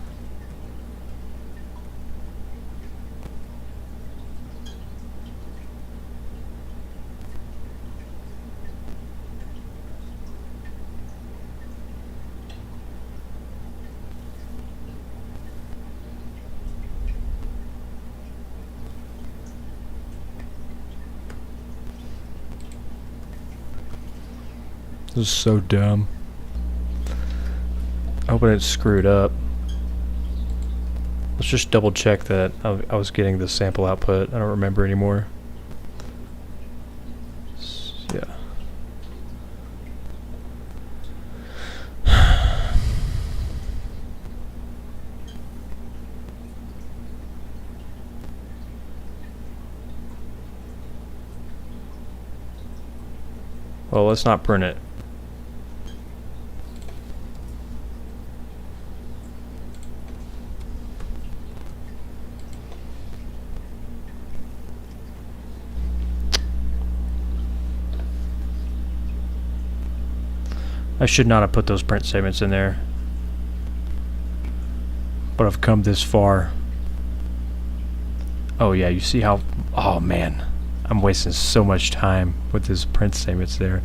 This is so dumb. I hope I didn't screw it up. Let's just double check that I was getting the sample output. I don't remember anymore. Yeah. Well, let's not print it. I should not have put those print statements in there. But I've come this far. Oh yeah, you see how... Oh man. I'm wasting so much time with these print statements there.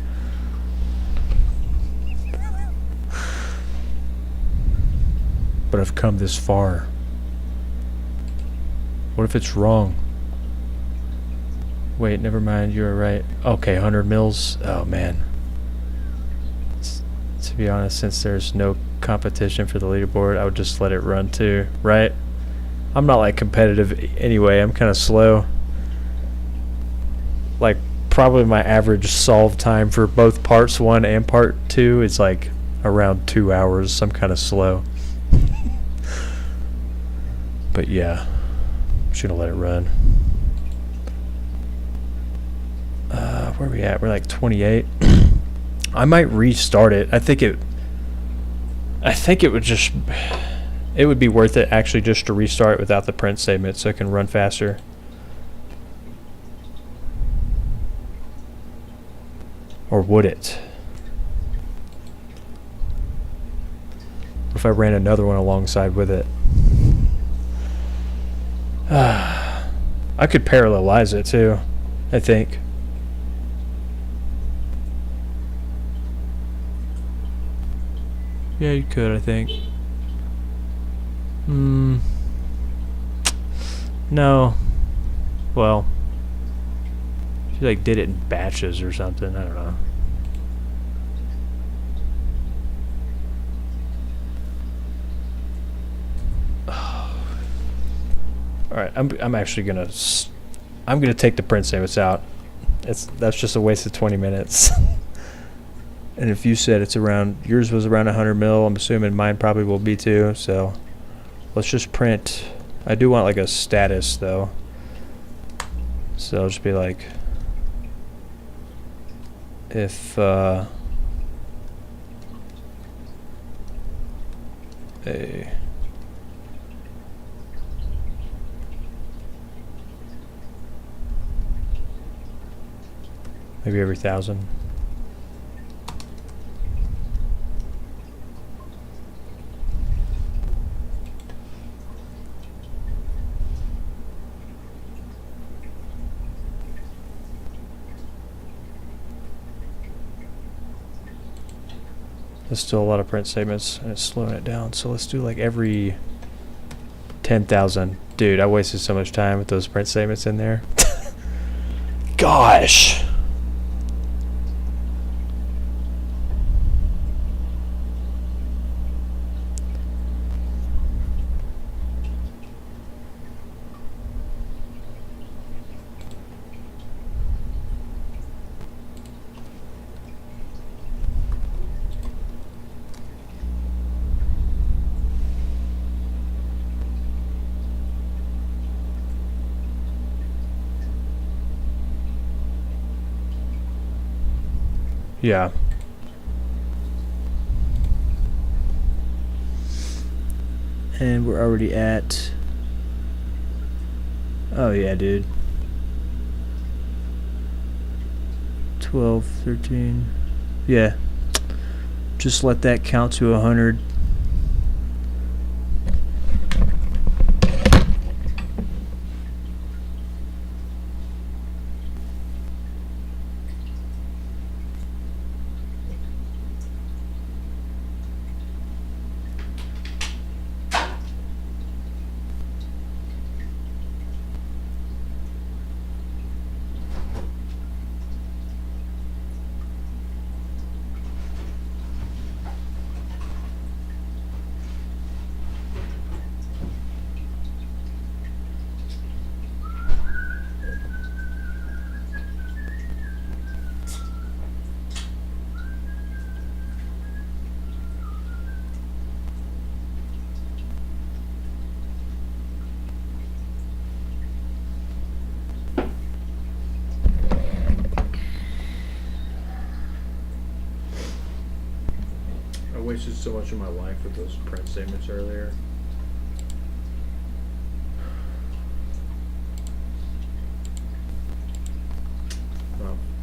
But I've come this far. What if it's wrong? Wait, never mind, you were right. Okay, 100 mils. Oh man. To be honest, since there's no competition for the leaderboard, I would just let it run too, right? I'm not like competitive anyway. I'm kind of slow. Like probably my average solve time for both parts 1 and part 2 is like around 2 hours. So I'm kind of slow. But yeah, I'm just gonna let it run. Where are we at? We're like 28. I might restart it. I think it would be worth it actually just to restart without the print statement so it can run faster. Or would it? If I ran another one alongside with it. I could parallelize it too, I think. Yeah, you could, I think. No. Well, if you like did it in batches or something, I don't know. All right, I'm actually gonna take the print statements out. That's just a waste of 20 minutes. And if you said it's around, yours was around 100 mil, I'm assuming mine probably will be too, so let's just print. I do want like a status though. So I'll just be like, if a maybe every 1,000. There's still a lot of print statements and it's slowing it down. So let's do like every 10,000. Dude, I wasted so much time with those print statements in there. Gosh. Yeah. And we're already at... Oh yeah, dude. 12, 13. Yeah. Just let that count to 100. I wasted so much of my life with those print statements earlier.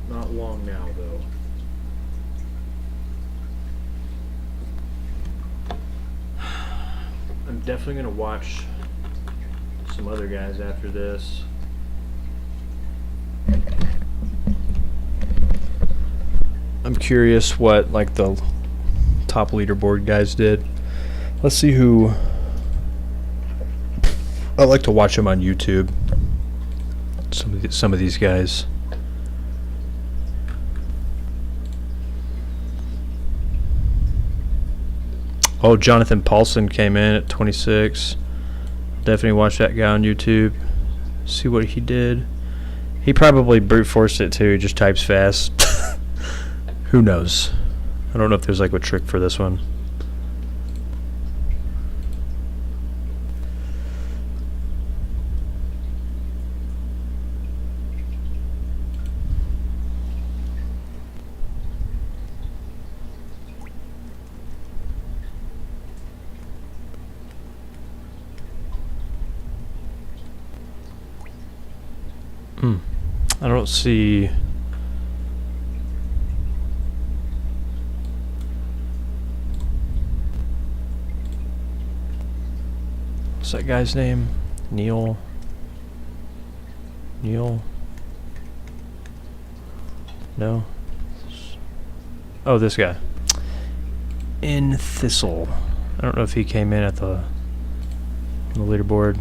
Not long now, though. I'm definitely gonna watch some other guys after this. I'm curious what like the top leaderboard guys did. Let's see who. I like to watch them on YouTube. Some of these guys. Oh, Jonathan Paulson came in at 26. Definitely watch that guy on YouTube. See what he did. He probably brute forced it too. He just types fast. Who knows? I don't know if there's like a trick for this one. I don't see. What's that guy's name? Neil. No. Oh, this guy. In Thistle. I don't know if he came in at the leaderboard.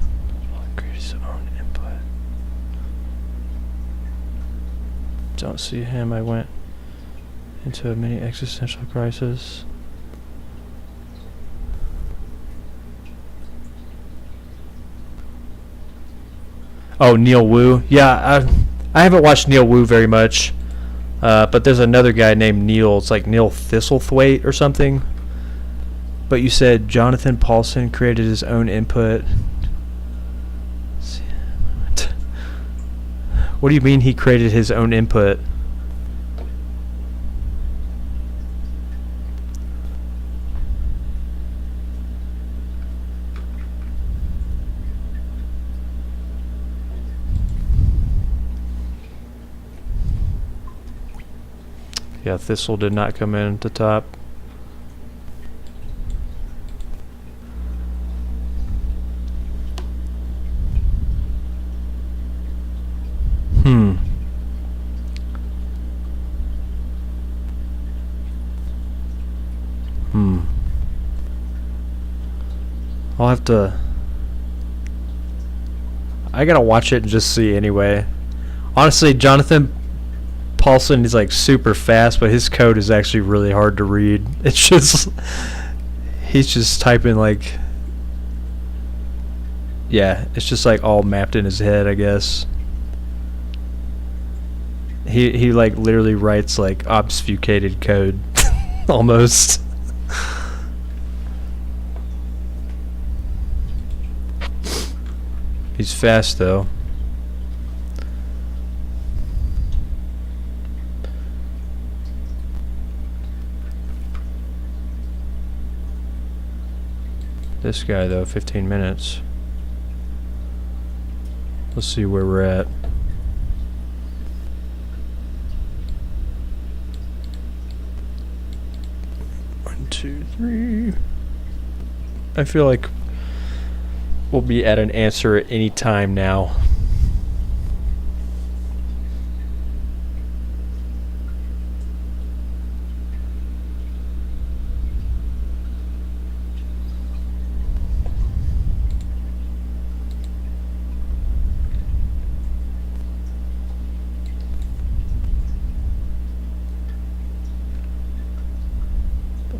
Don't see him. I went into a mini existential crisis. Oh, Neil Wu. Yeah, I haven't watched Neil Wu very much, but there's another guy named Neil. It's like Neil Thistlethwaite or something. But you said Jonathan Paulson created his own input. What do you mean he created his own input? Yeah, Thistle did not come in at the top. I'll have to... I gotta watch it and just see anyway. Honestly, Jonathan Paulson is like super fast, but his code is actually really hard to read. It's just... he's just typing like... Yeah, it's just like all mapped in his head, I guess. He like literally writes like obfuscated code. Almost. He's fast though. This guy though, 15 minutes. Let's see where we're at. One, two, three. I feel like we'll be at an answer at any time now.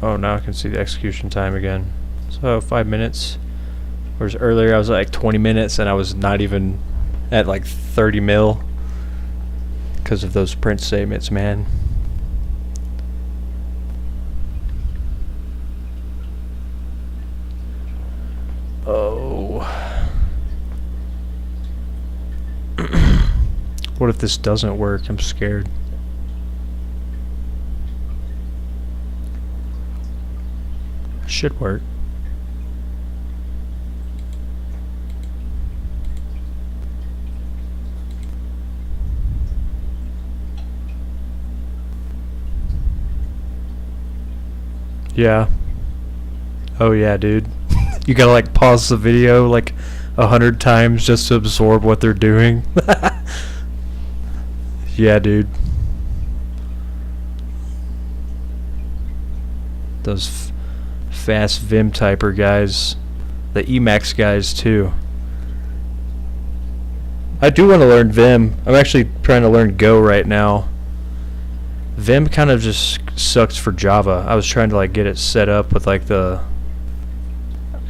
Oh, now I can see the execution time again. So 5 minutes. Whereas earlier I was at like 20 minutes and I was not even at like 30 mil because of those print statements, man. Oh. What if this doesn't work? I'm scared. Should work. Yeah. Oh yeah, dude. You gotta like pause the video like 100 times just to absorb what they're doing. Yeah, dude. Those fast Vim typer guys. The Emacs guys too. I do want to learn Vim. I'm actually trying to learn Go right now. Vim kind of just sucks for Java. I was trying to like get it set up with like the...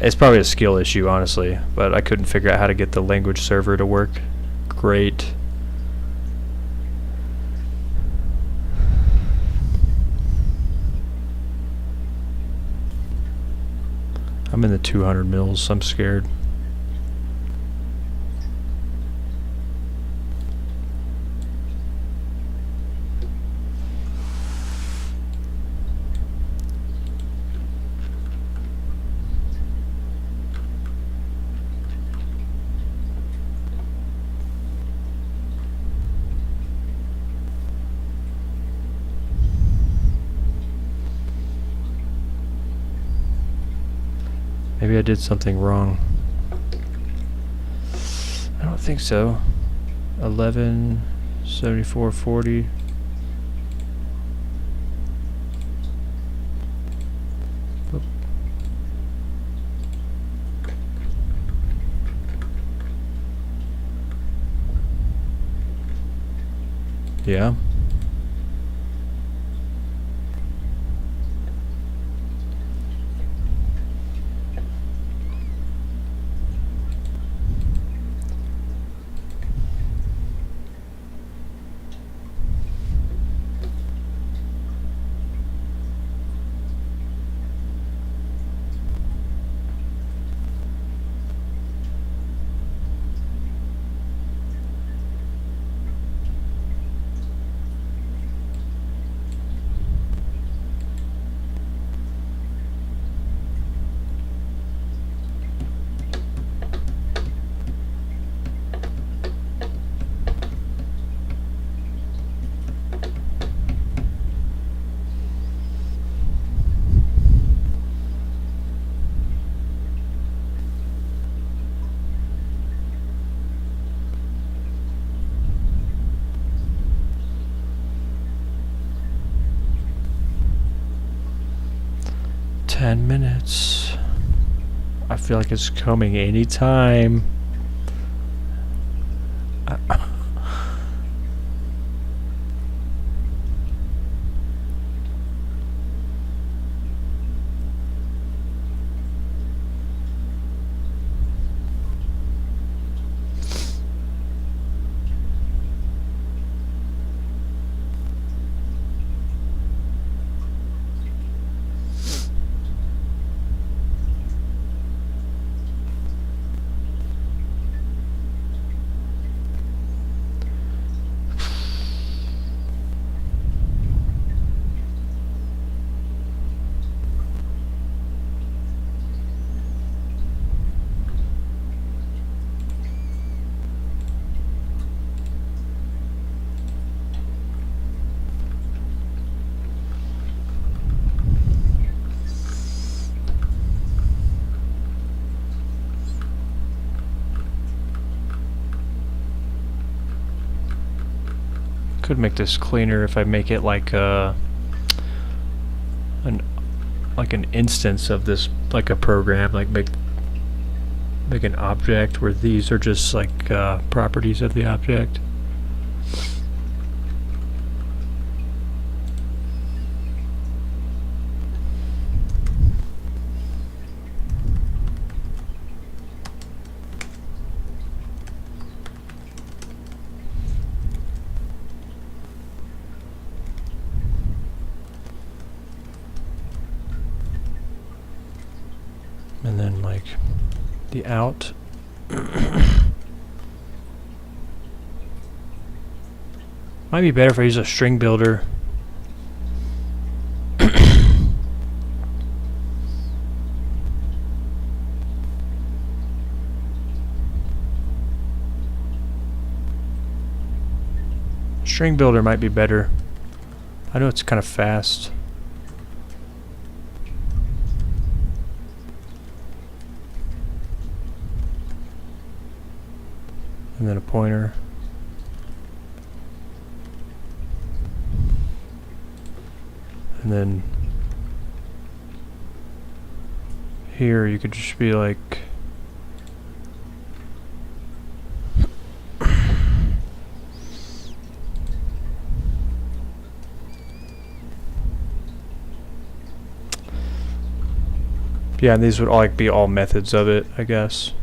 It's probably a skill issue, honestly, but I couldn't figure out how to get the language server to work. Great. I'm in the 200 mils, so I'm scared. Maybe I did something wrong. I don't think so. 11, 74, 40. Oop. Yeah. Ten minutes. I feel like it's coming anytime. Could make this cleaner if I make it like an instance of this, like a program, like make an object where these are just like properties of the object. And then like the out. Might be better if I use a string builder. String builder might be better. I know it's kind of fast. And then a pointer. And then here you could just be like yeah, and these would all like be all methods of it, I guess.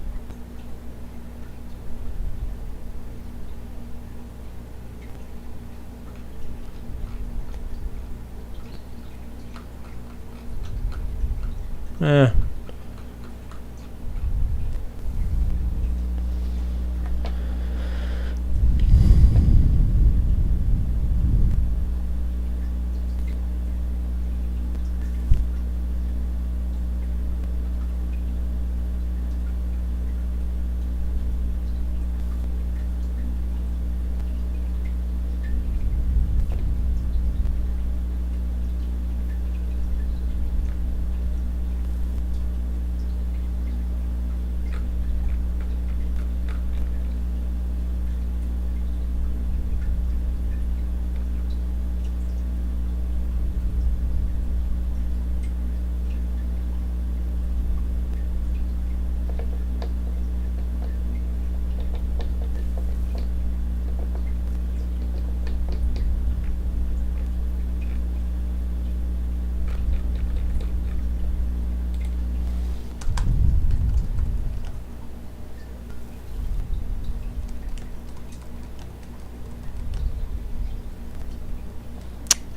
Eh.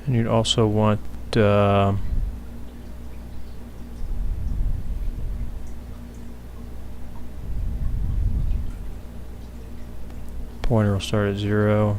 And you'd also want pointer will start at 0.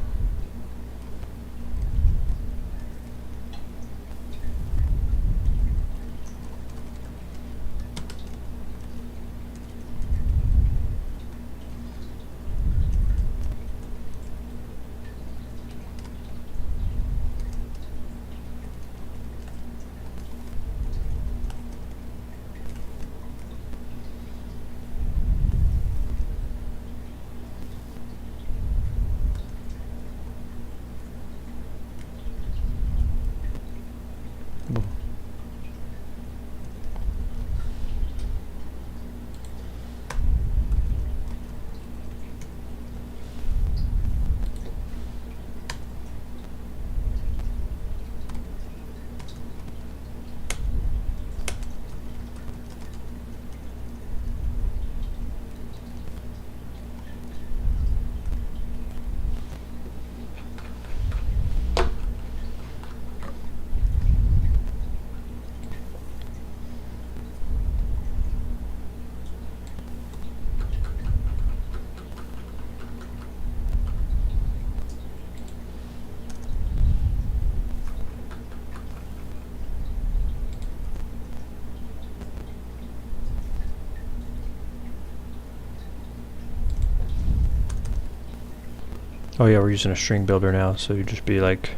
Oh yeah, we're using a string builder now, so you'd just be like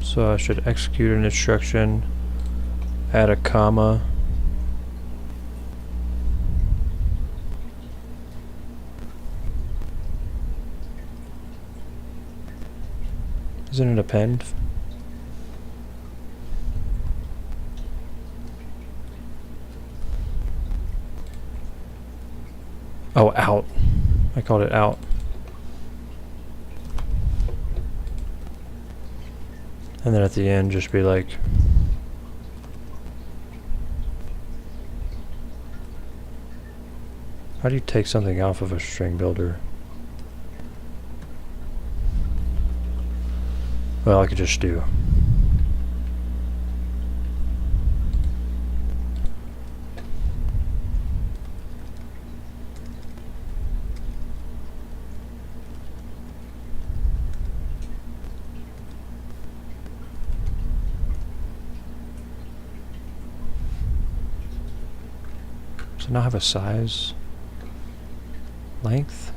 So I should execute an instruction, add a comma. Isn't it append? Oh, out. I called it out. And then at the end, just be like, how do you take something off of a string builder? Well, I could just do. Does it not have a size? Length?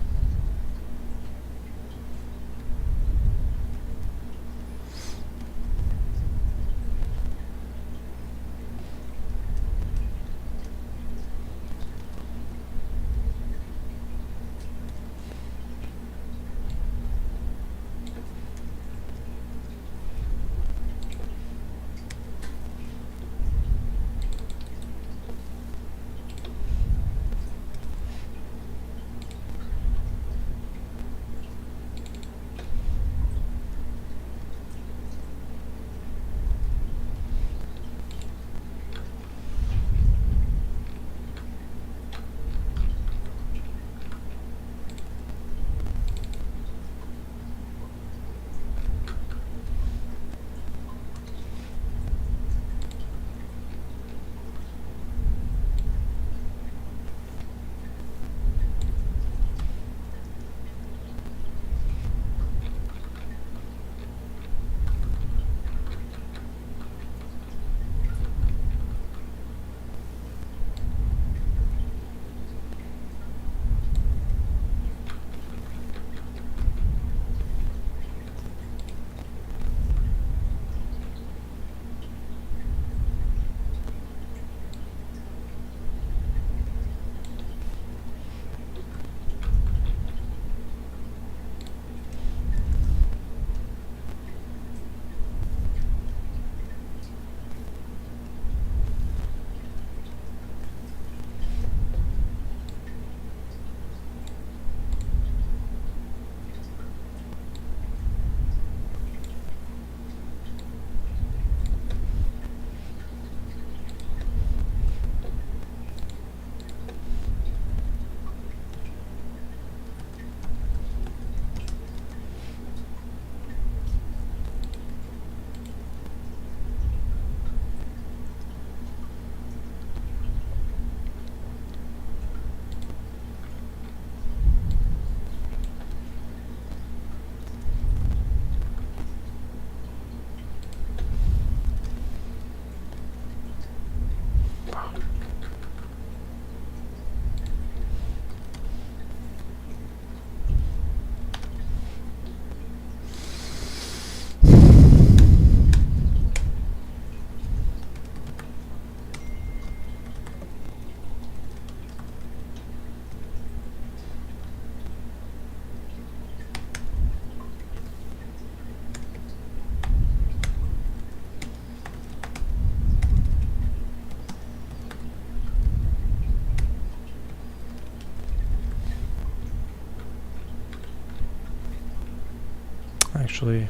Actually,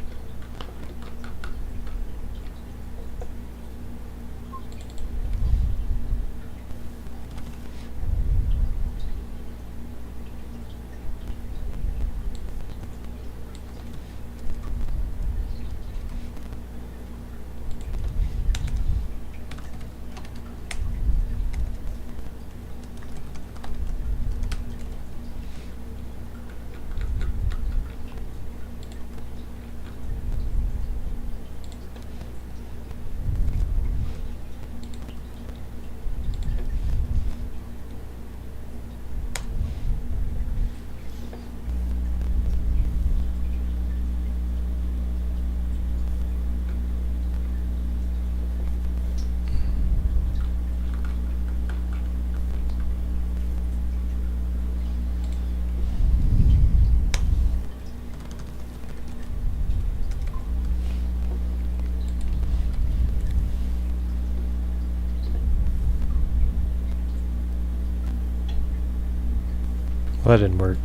Well, that didn't work.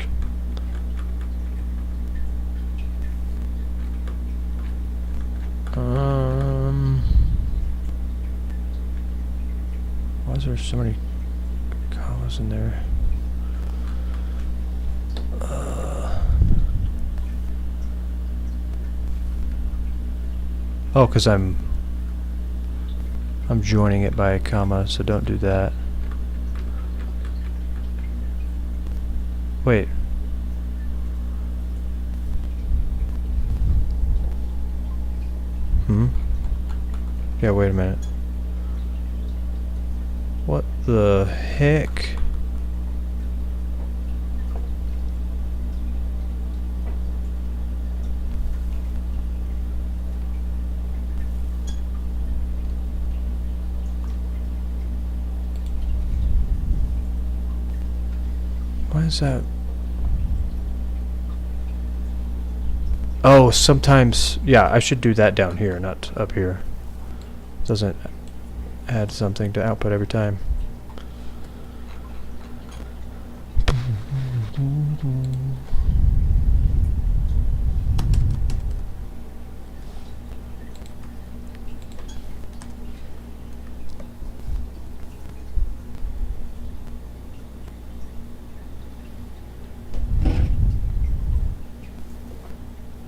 Why is there so many commas in there? Oh, because I'm joining it by a comma, so don't do that. Wait. Yeah, wait a minute. What the heck? Why is that? Oh, sometimes, yeah, I should do that down here, not up here. Doesn't add something to output every time.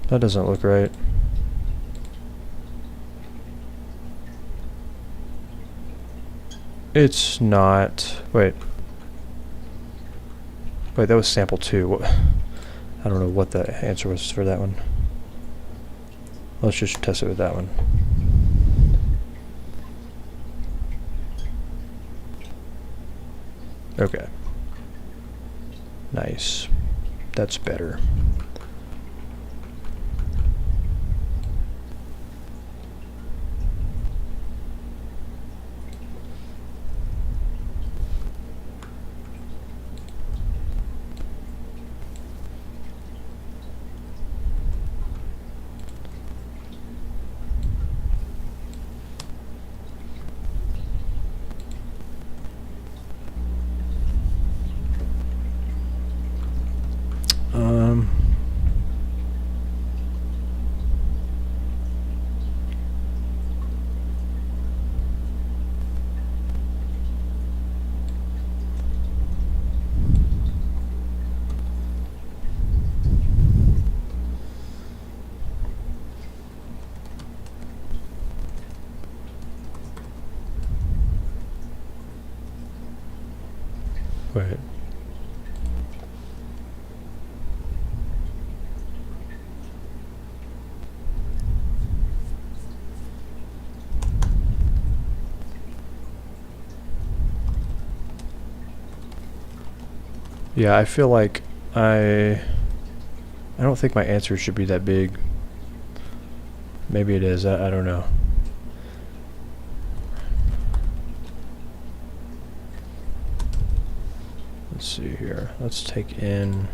That doesn't look right. It's not. Wait. Wait, that was sample 2. I don't know what the answer was for that one. Let's just test it with that one. Okay. Nice. That's better. Wait. Yeah, I feel like I don't think my answer should be that big. Maybe it is. I don't know. Let's see here. Let's take in.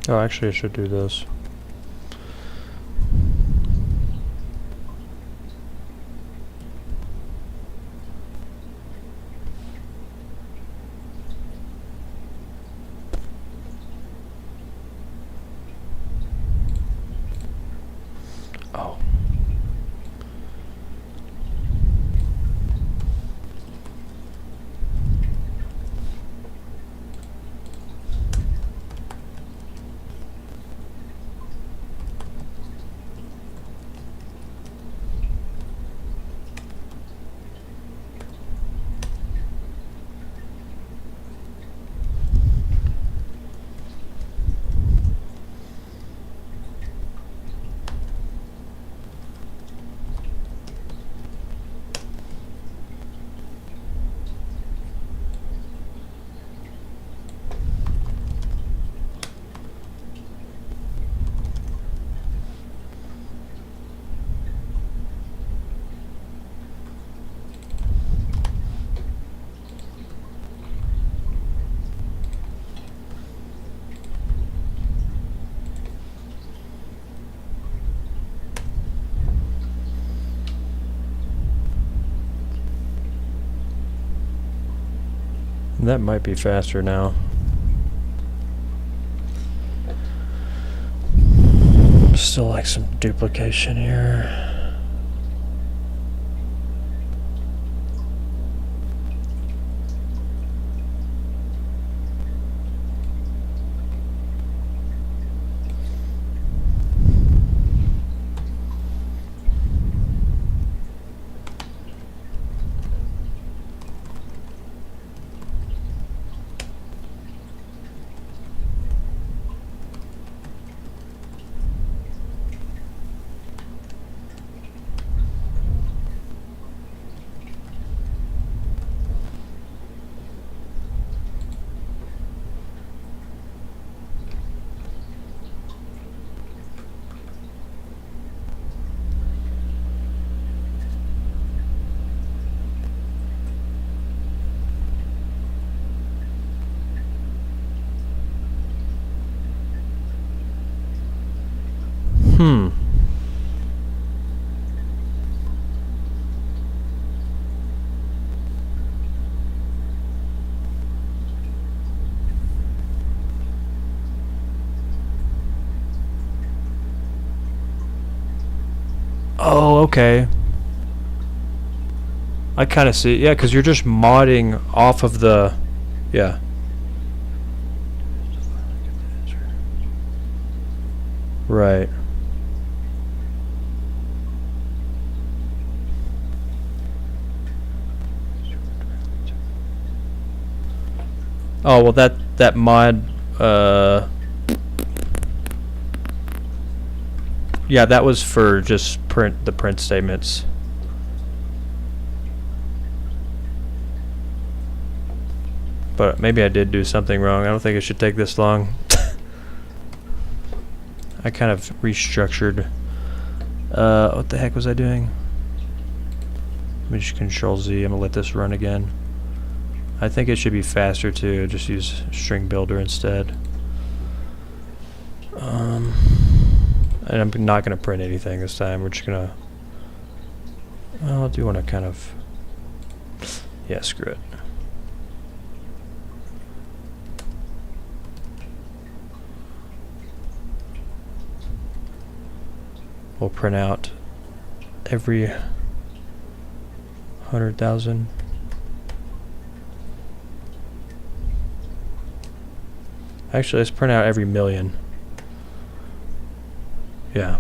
Oh, actually I should do this. Oh. That might be faster now. Still like some duplication here. Oh, okay. I kind of see. Yeah, because you're just modding off of the... Yeah. Right. Oh, well that mod, yeah, that was for just the print statements. But maybe I did do something wrong. I don't think it should take this long. I kind of restructured. What the heck was I doing? Let me just Control Z. I'm gonna let this run again. I think it should be faster too. Just use string builder instead. And I'm not gonna print anything this time. We're just gonna. Well, I do want to kind of. Yeah, screw it. We'll print out every 100,000. Actually, let's print out every million. Yeah.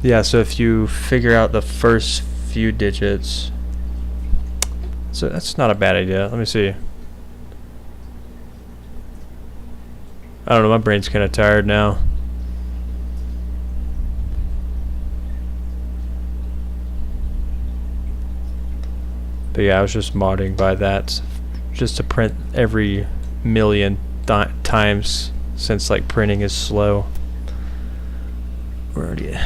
Yeah, so if you figure out the first few digits, so that's not a bad idea. Let me see. I don't know, my brain's kind of tired now. But yeah, I was just modding by that just to print every million times since like printing is slow. Where are you?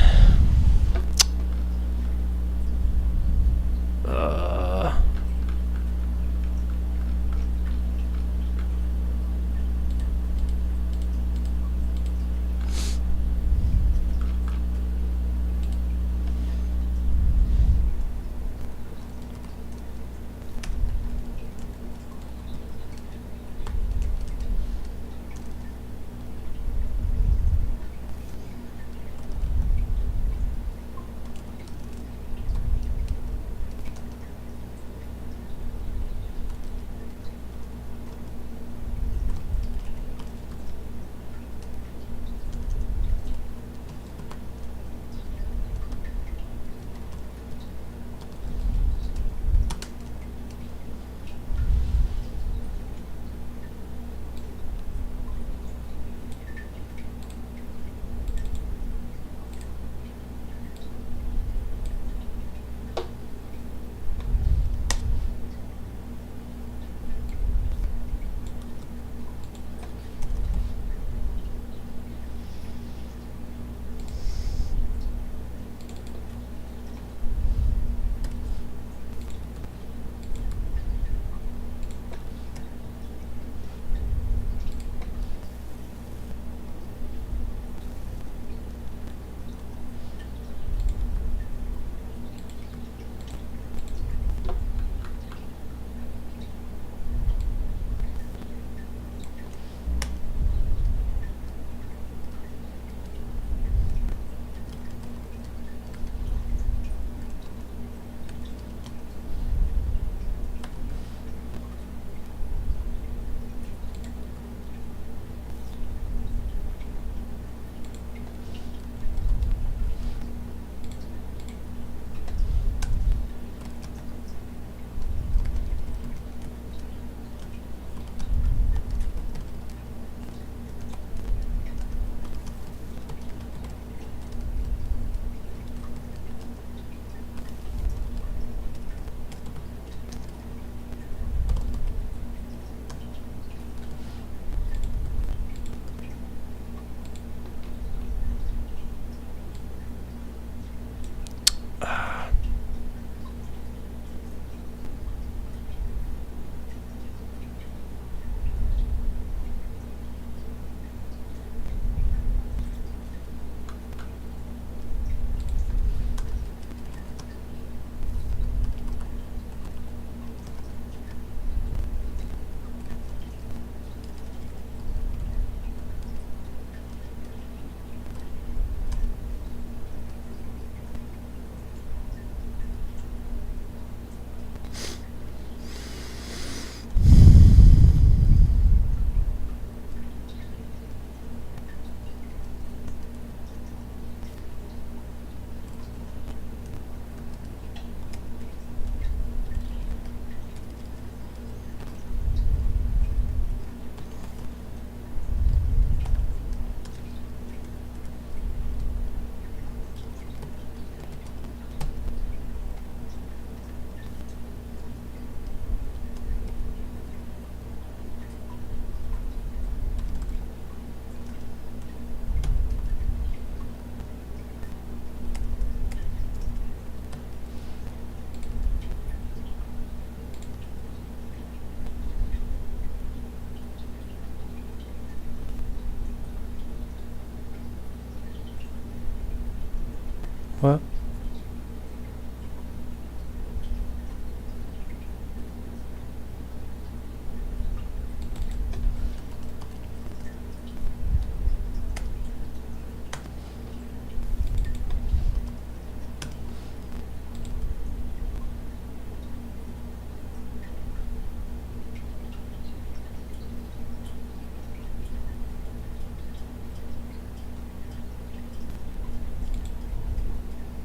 What?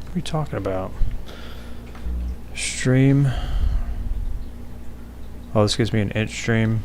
What are you talking about? Stream. Oh, this gives me an inch stream.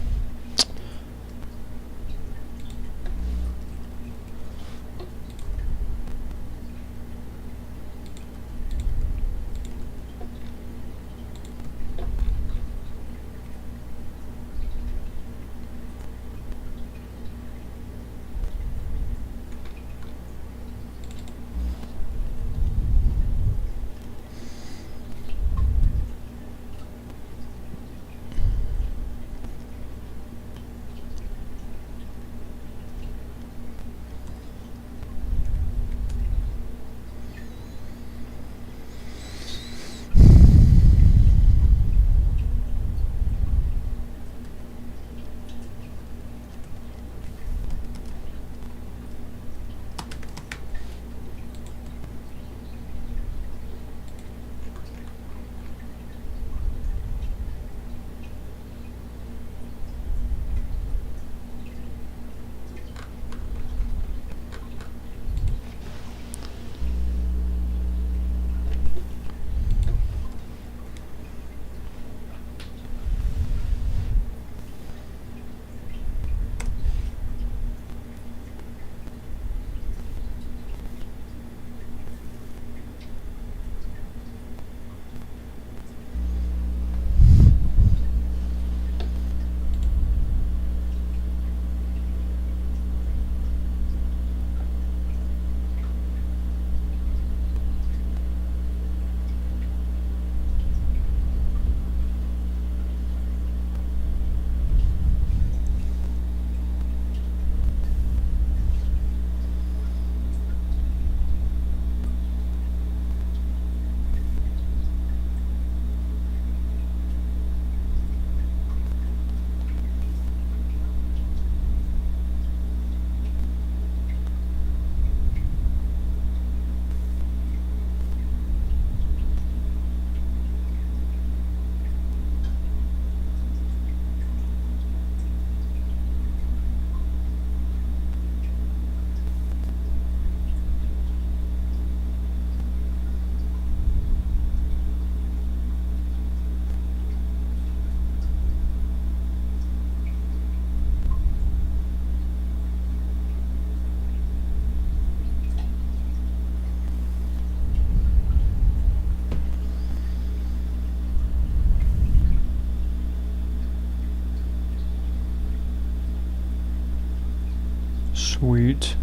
Sweet.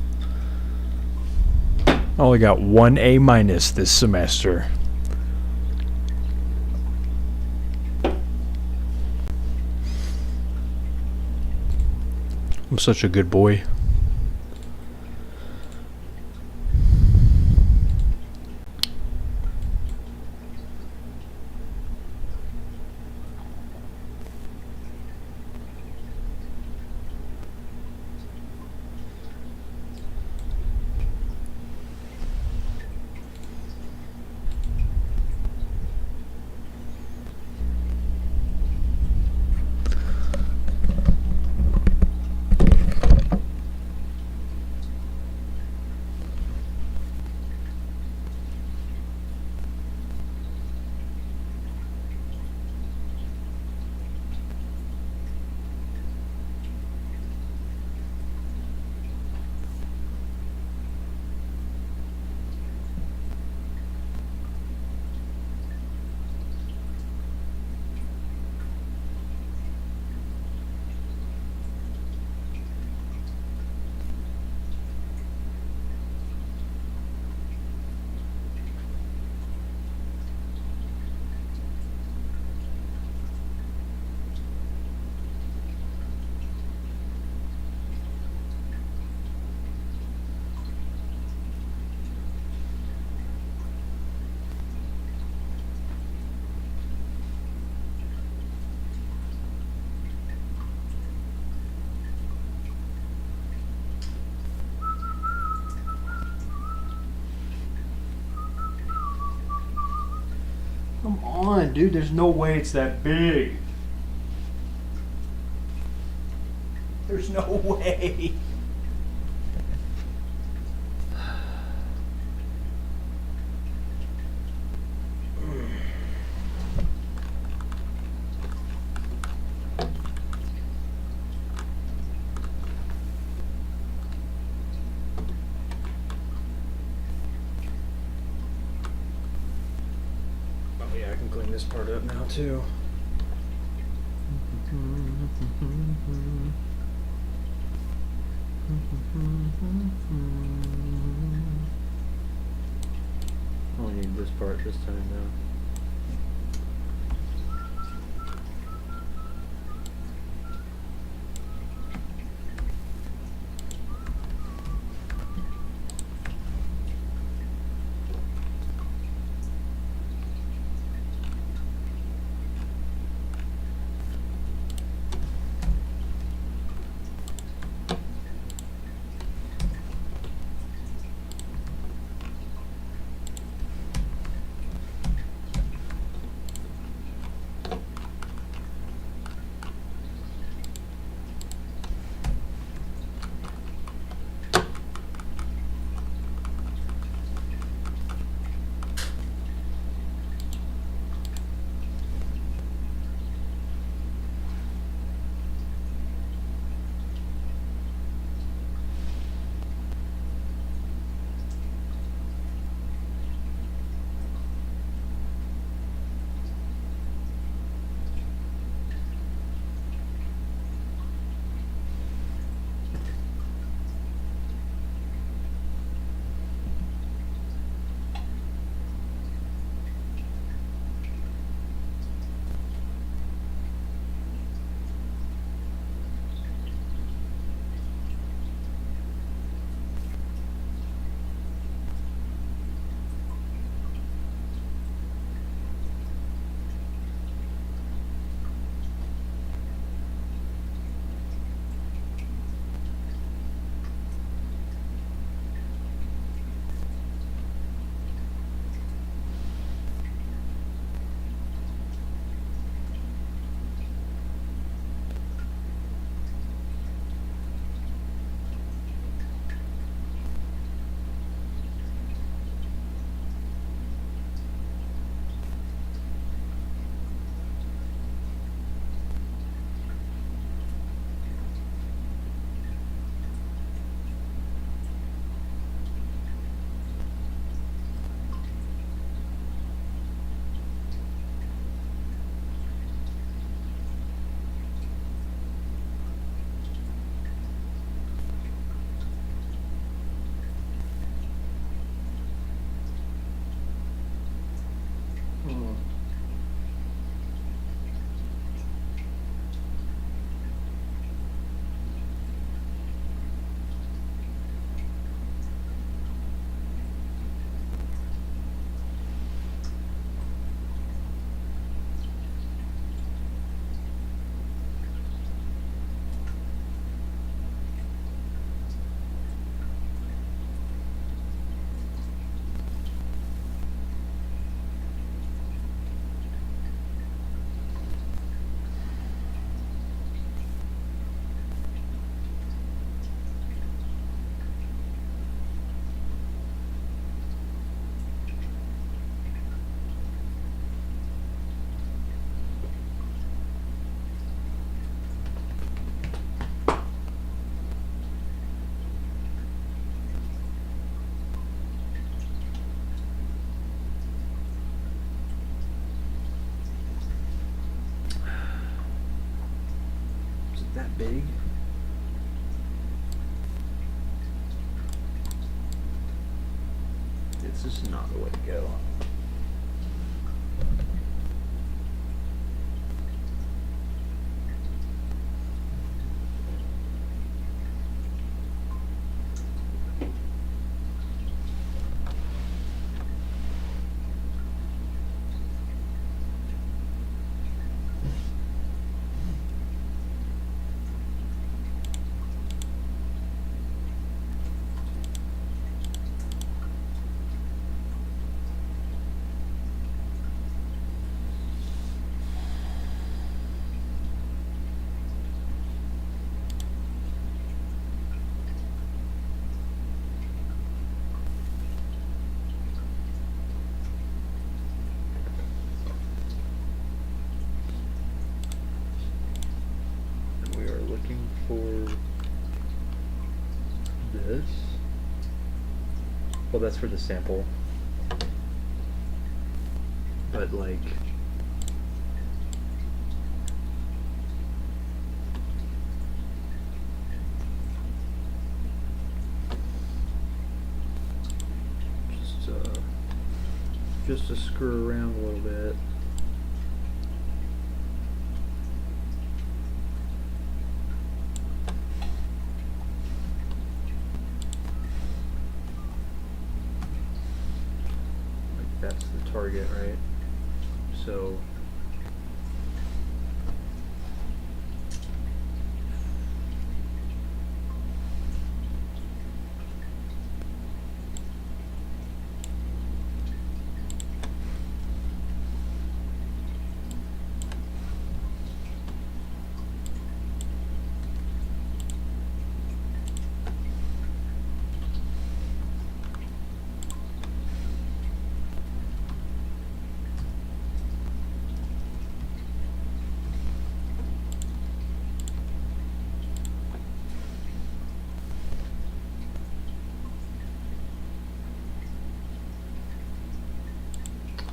I only got 1 A minus this semester. I'm such a good boy. Come on, dude. There's no way it's that big. There's no way. Oh yeah, I can clean this part up now too. I only need this part this time now. big. It's just not the way to go. For this, well, that's for the sample, but like just to screw around a little bit. That's the target, right? So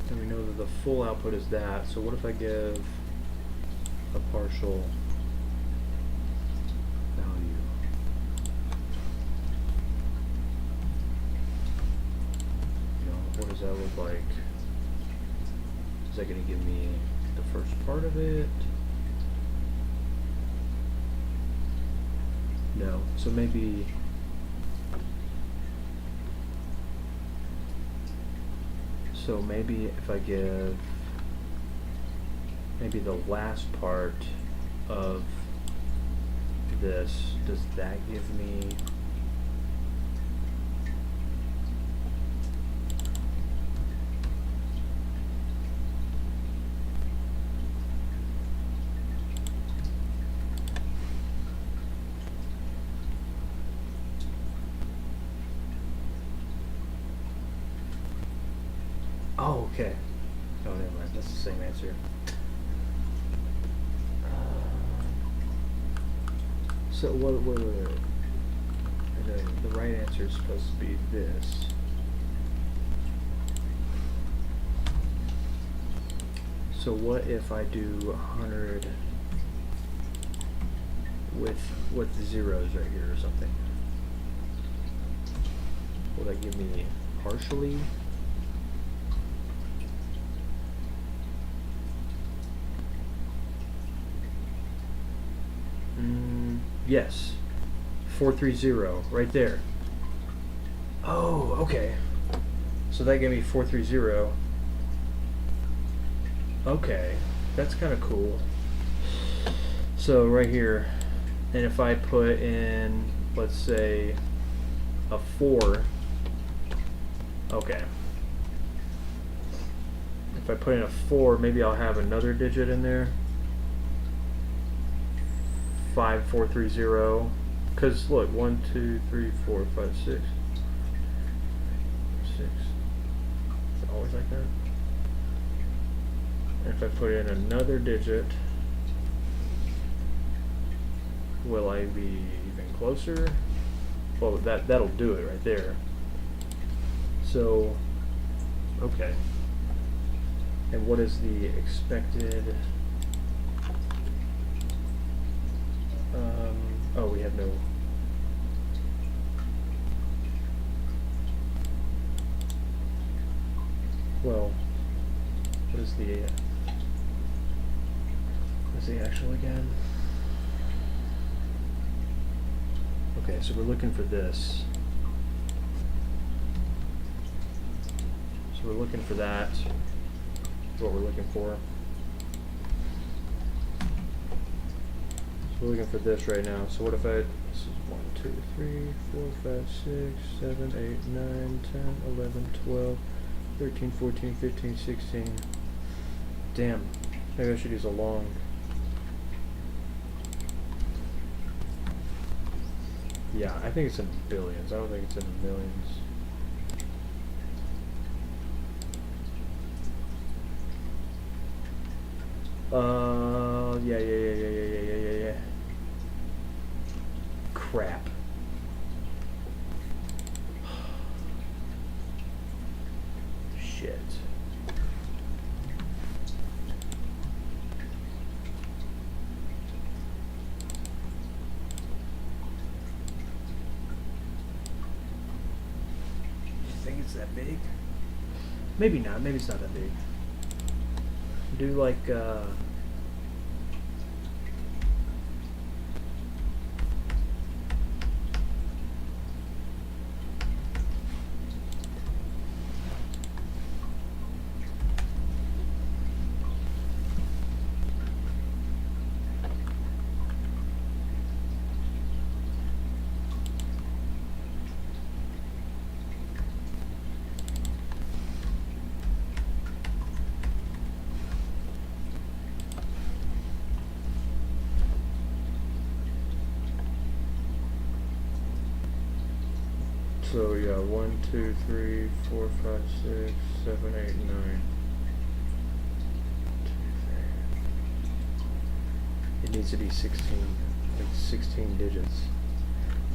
and we know that the full output is that. So what if I give a partial value? You know, what does that look like? Is that going to give me the first part of it? No. So maybe if I give maybe the last part of this, does that give me oh, okay. Oh, never mind. That's the same answer. So what the right answer is supposed to be this. So what if I do 100 with zeros right here or something? Will that give me partially? Yes, 430 right there. Oh, okay. So that gave me 430. Okay, that's kind of cool. So right here, and if I put in, let's say, a 4, okay. If I put in a 4, maybe I'll have another digit in there. 5430, because look, 1 2 3 4 5 6 6. Is it always like that? And if I put in another digit, will I be even closer? Well, that'll do it right there. So okay, and what is the expected Oh, we have no. Well, what is the actual again? Okay, so we're looking for this. So we're looking for that. That's what we're looking for. So we're looking for this right now. So what if this is 1, 2, 3, 4, 5, 6, 7, 8, 9, 10, 11, 12, 13, 14, 15, 16. Damn. Maybe I should use a long. Yeah, I think it's in billions. I don't think it's in millions. Yeah. Crap. Shit. You think it's that big? Maybe not. Maybe it's not that big. Do like, so yeah, 1, 2, 3, 4, 5, 6, 7, 8, 9. It needs to be 16, like 16 digits.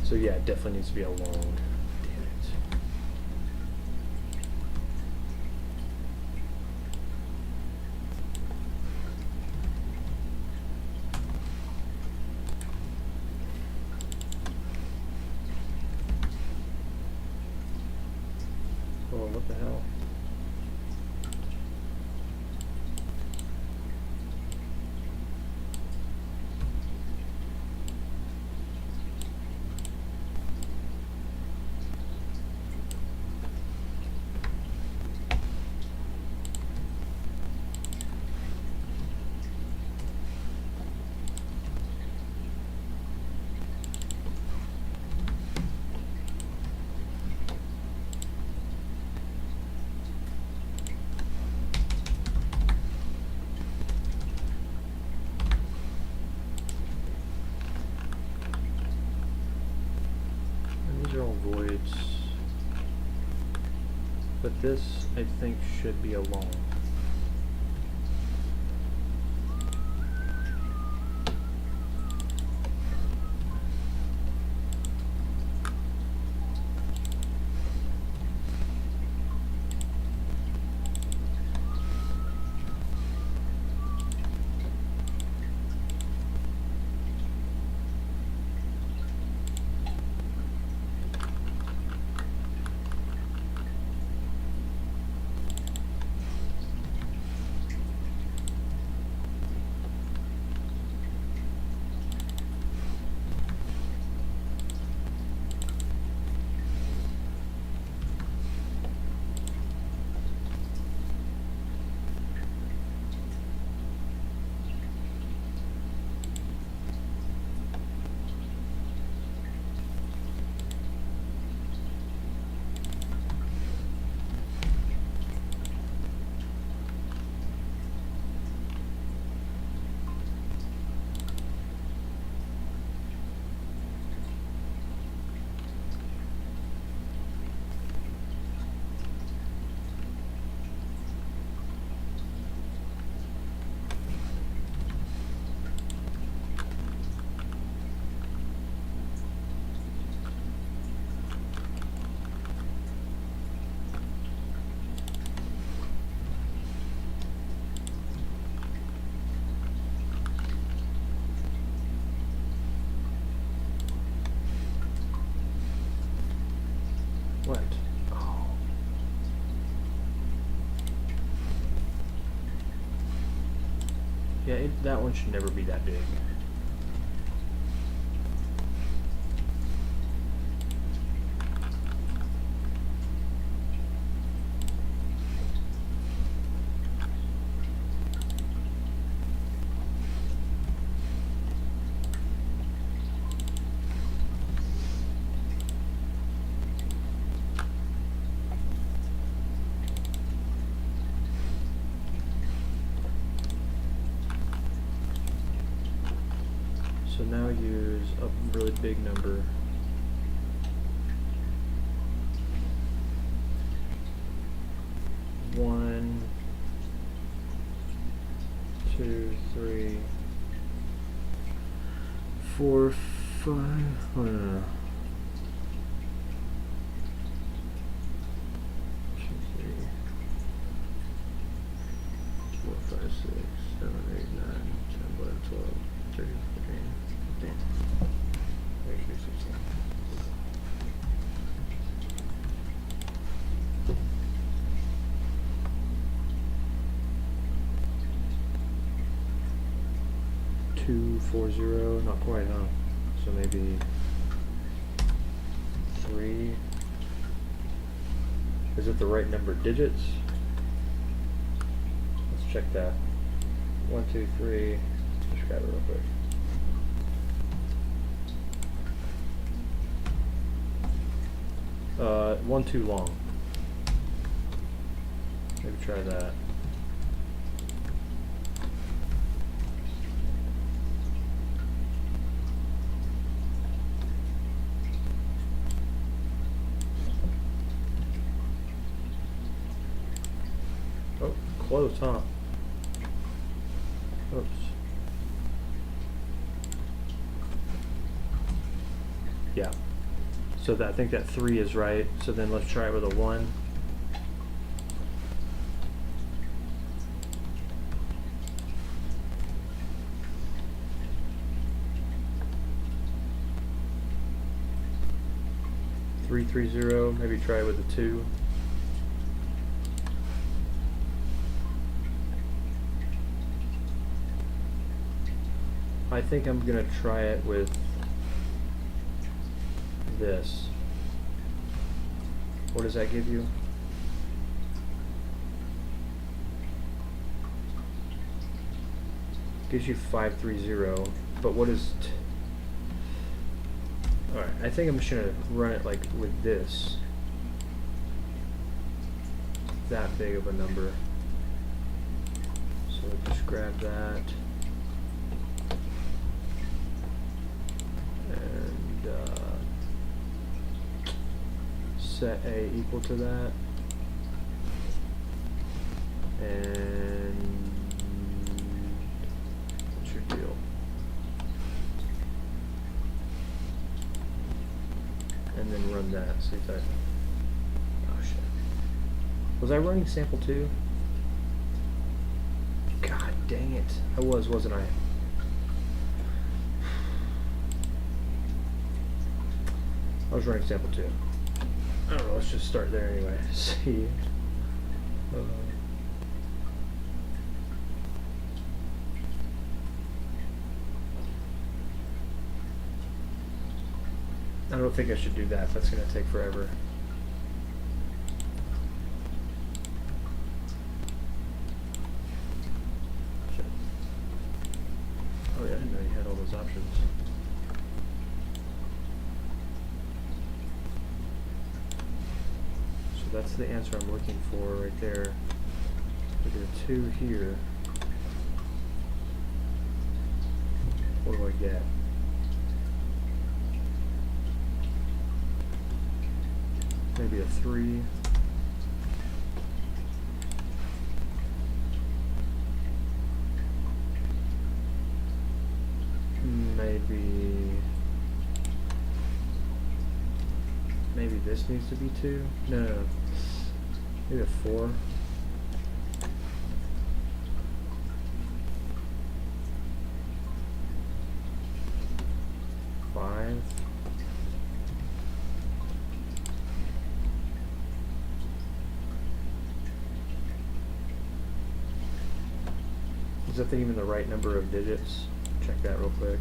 So yeah, it definitely needs to be a long. Damn it. Oh, what the hell? These are all voids. But this, I think, should be a long. What? Oh. Yeah, that one should never be that big. So now use a really big number. One, two, three, four, five. Oh, no. 2, 3, 4, 5, 6, 7, 8, 9, 10, 11, 12, 13, 14, 15, 16, 16. Two, 4, 0, not quite, huh? So maybe 3. Is it the right number of digits? Let's check that. 1, 2, 3. Just grab it real quick. One too long. Maybe try that. Oh, close, huh? Oops. Yeah. So I think that 3 is right. So then let's try it with a 1. Three, 3, 0. Maybe try it with a 2. I think I'm gonna try it with this. What does that give you? Gives you 5, 3, 0. But what is? All right. I think I'm just gonna run it like with this. That big of a number. So just grab that. Set A equal to that, and what's your deal? And then run that. See if that. Oh shit! Was I running sample 2? God dang it! I was, wasn't I? I was running sample 2. I don't know, let's just start there anyway. See. I don't think I should do that. That's going to take forever. Shit. Oh yeah, I didn't know you had all those options. That's the answer I'm looking for right there. We do a 2 here. What do I get? Maybe a 3. Maybe this needs to be 2. No. Maybe a 4. 5. that even the right number of digits? Check that real quick.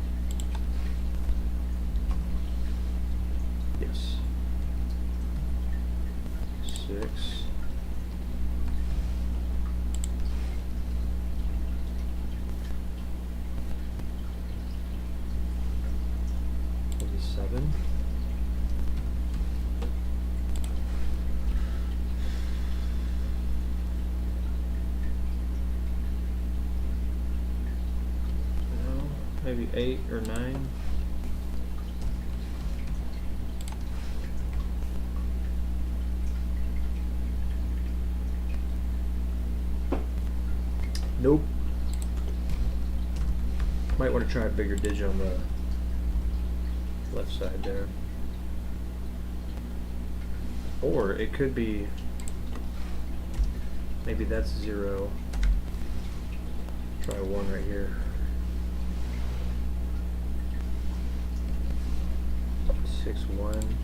Yes. 6. Maybe 7. No, maybe 8 or 9. Nope. Might want to try a bigger digit on the left side there. Or it could be, maybe that's 0. Try 1 right here. 6, 1.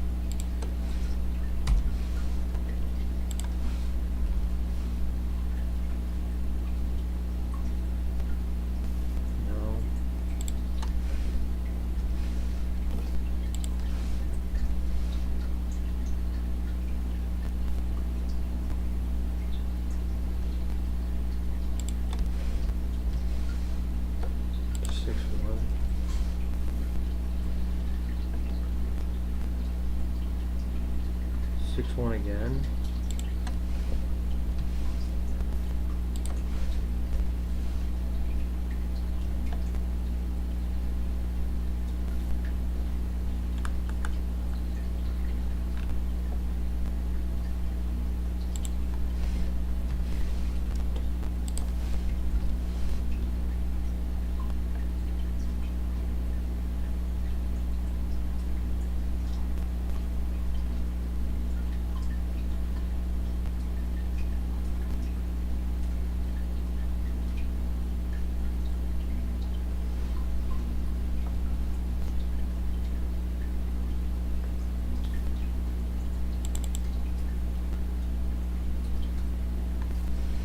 Six one again.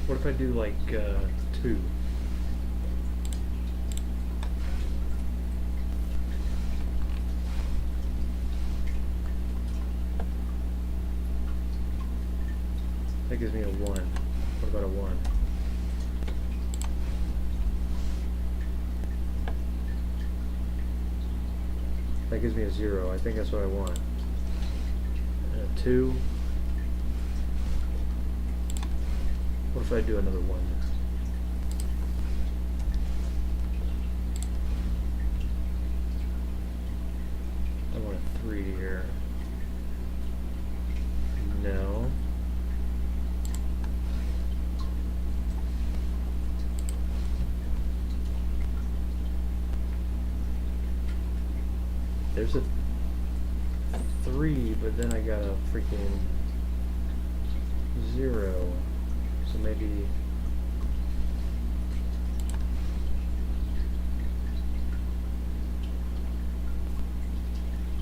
What if I do like 2? That gives me a 1. What about a 1? That gives me a 0. I think that's what I want. And a 2. What if I do another 1? I want a 3 here. No. There's a 3, but then I got a freaking 0. So maybe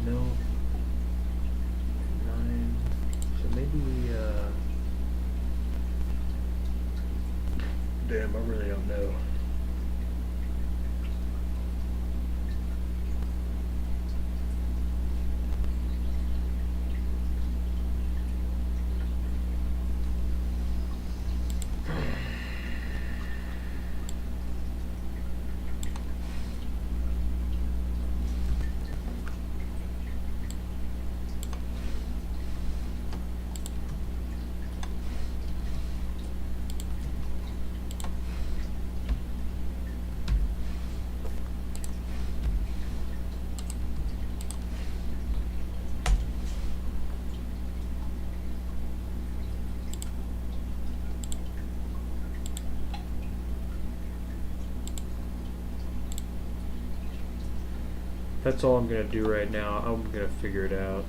no 9. So maybe damn, I really don't know. That's all I'm going to do right now. I'm going to figure it out.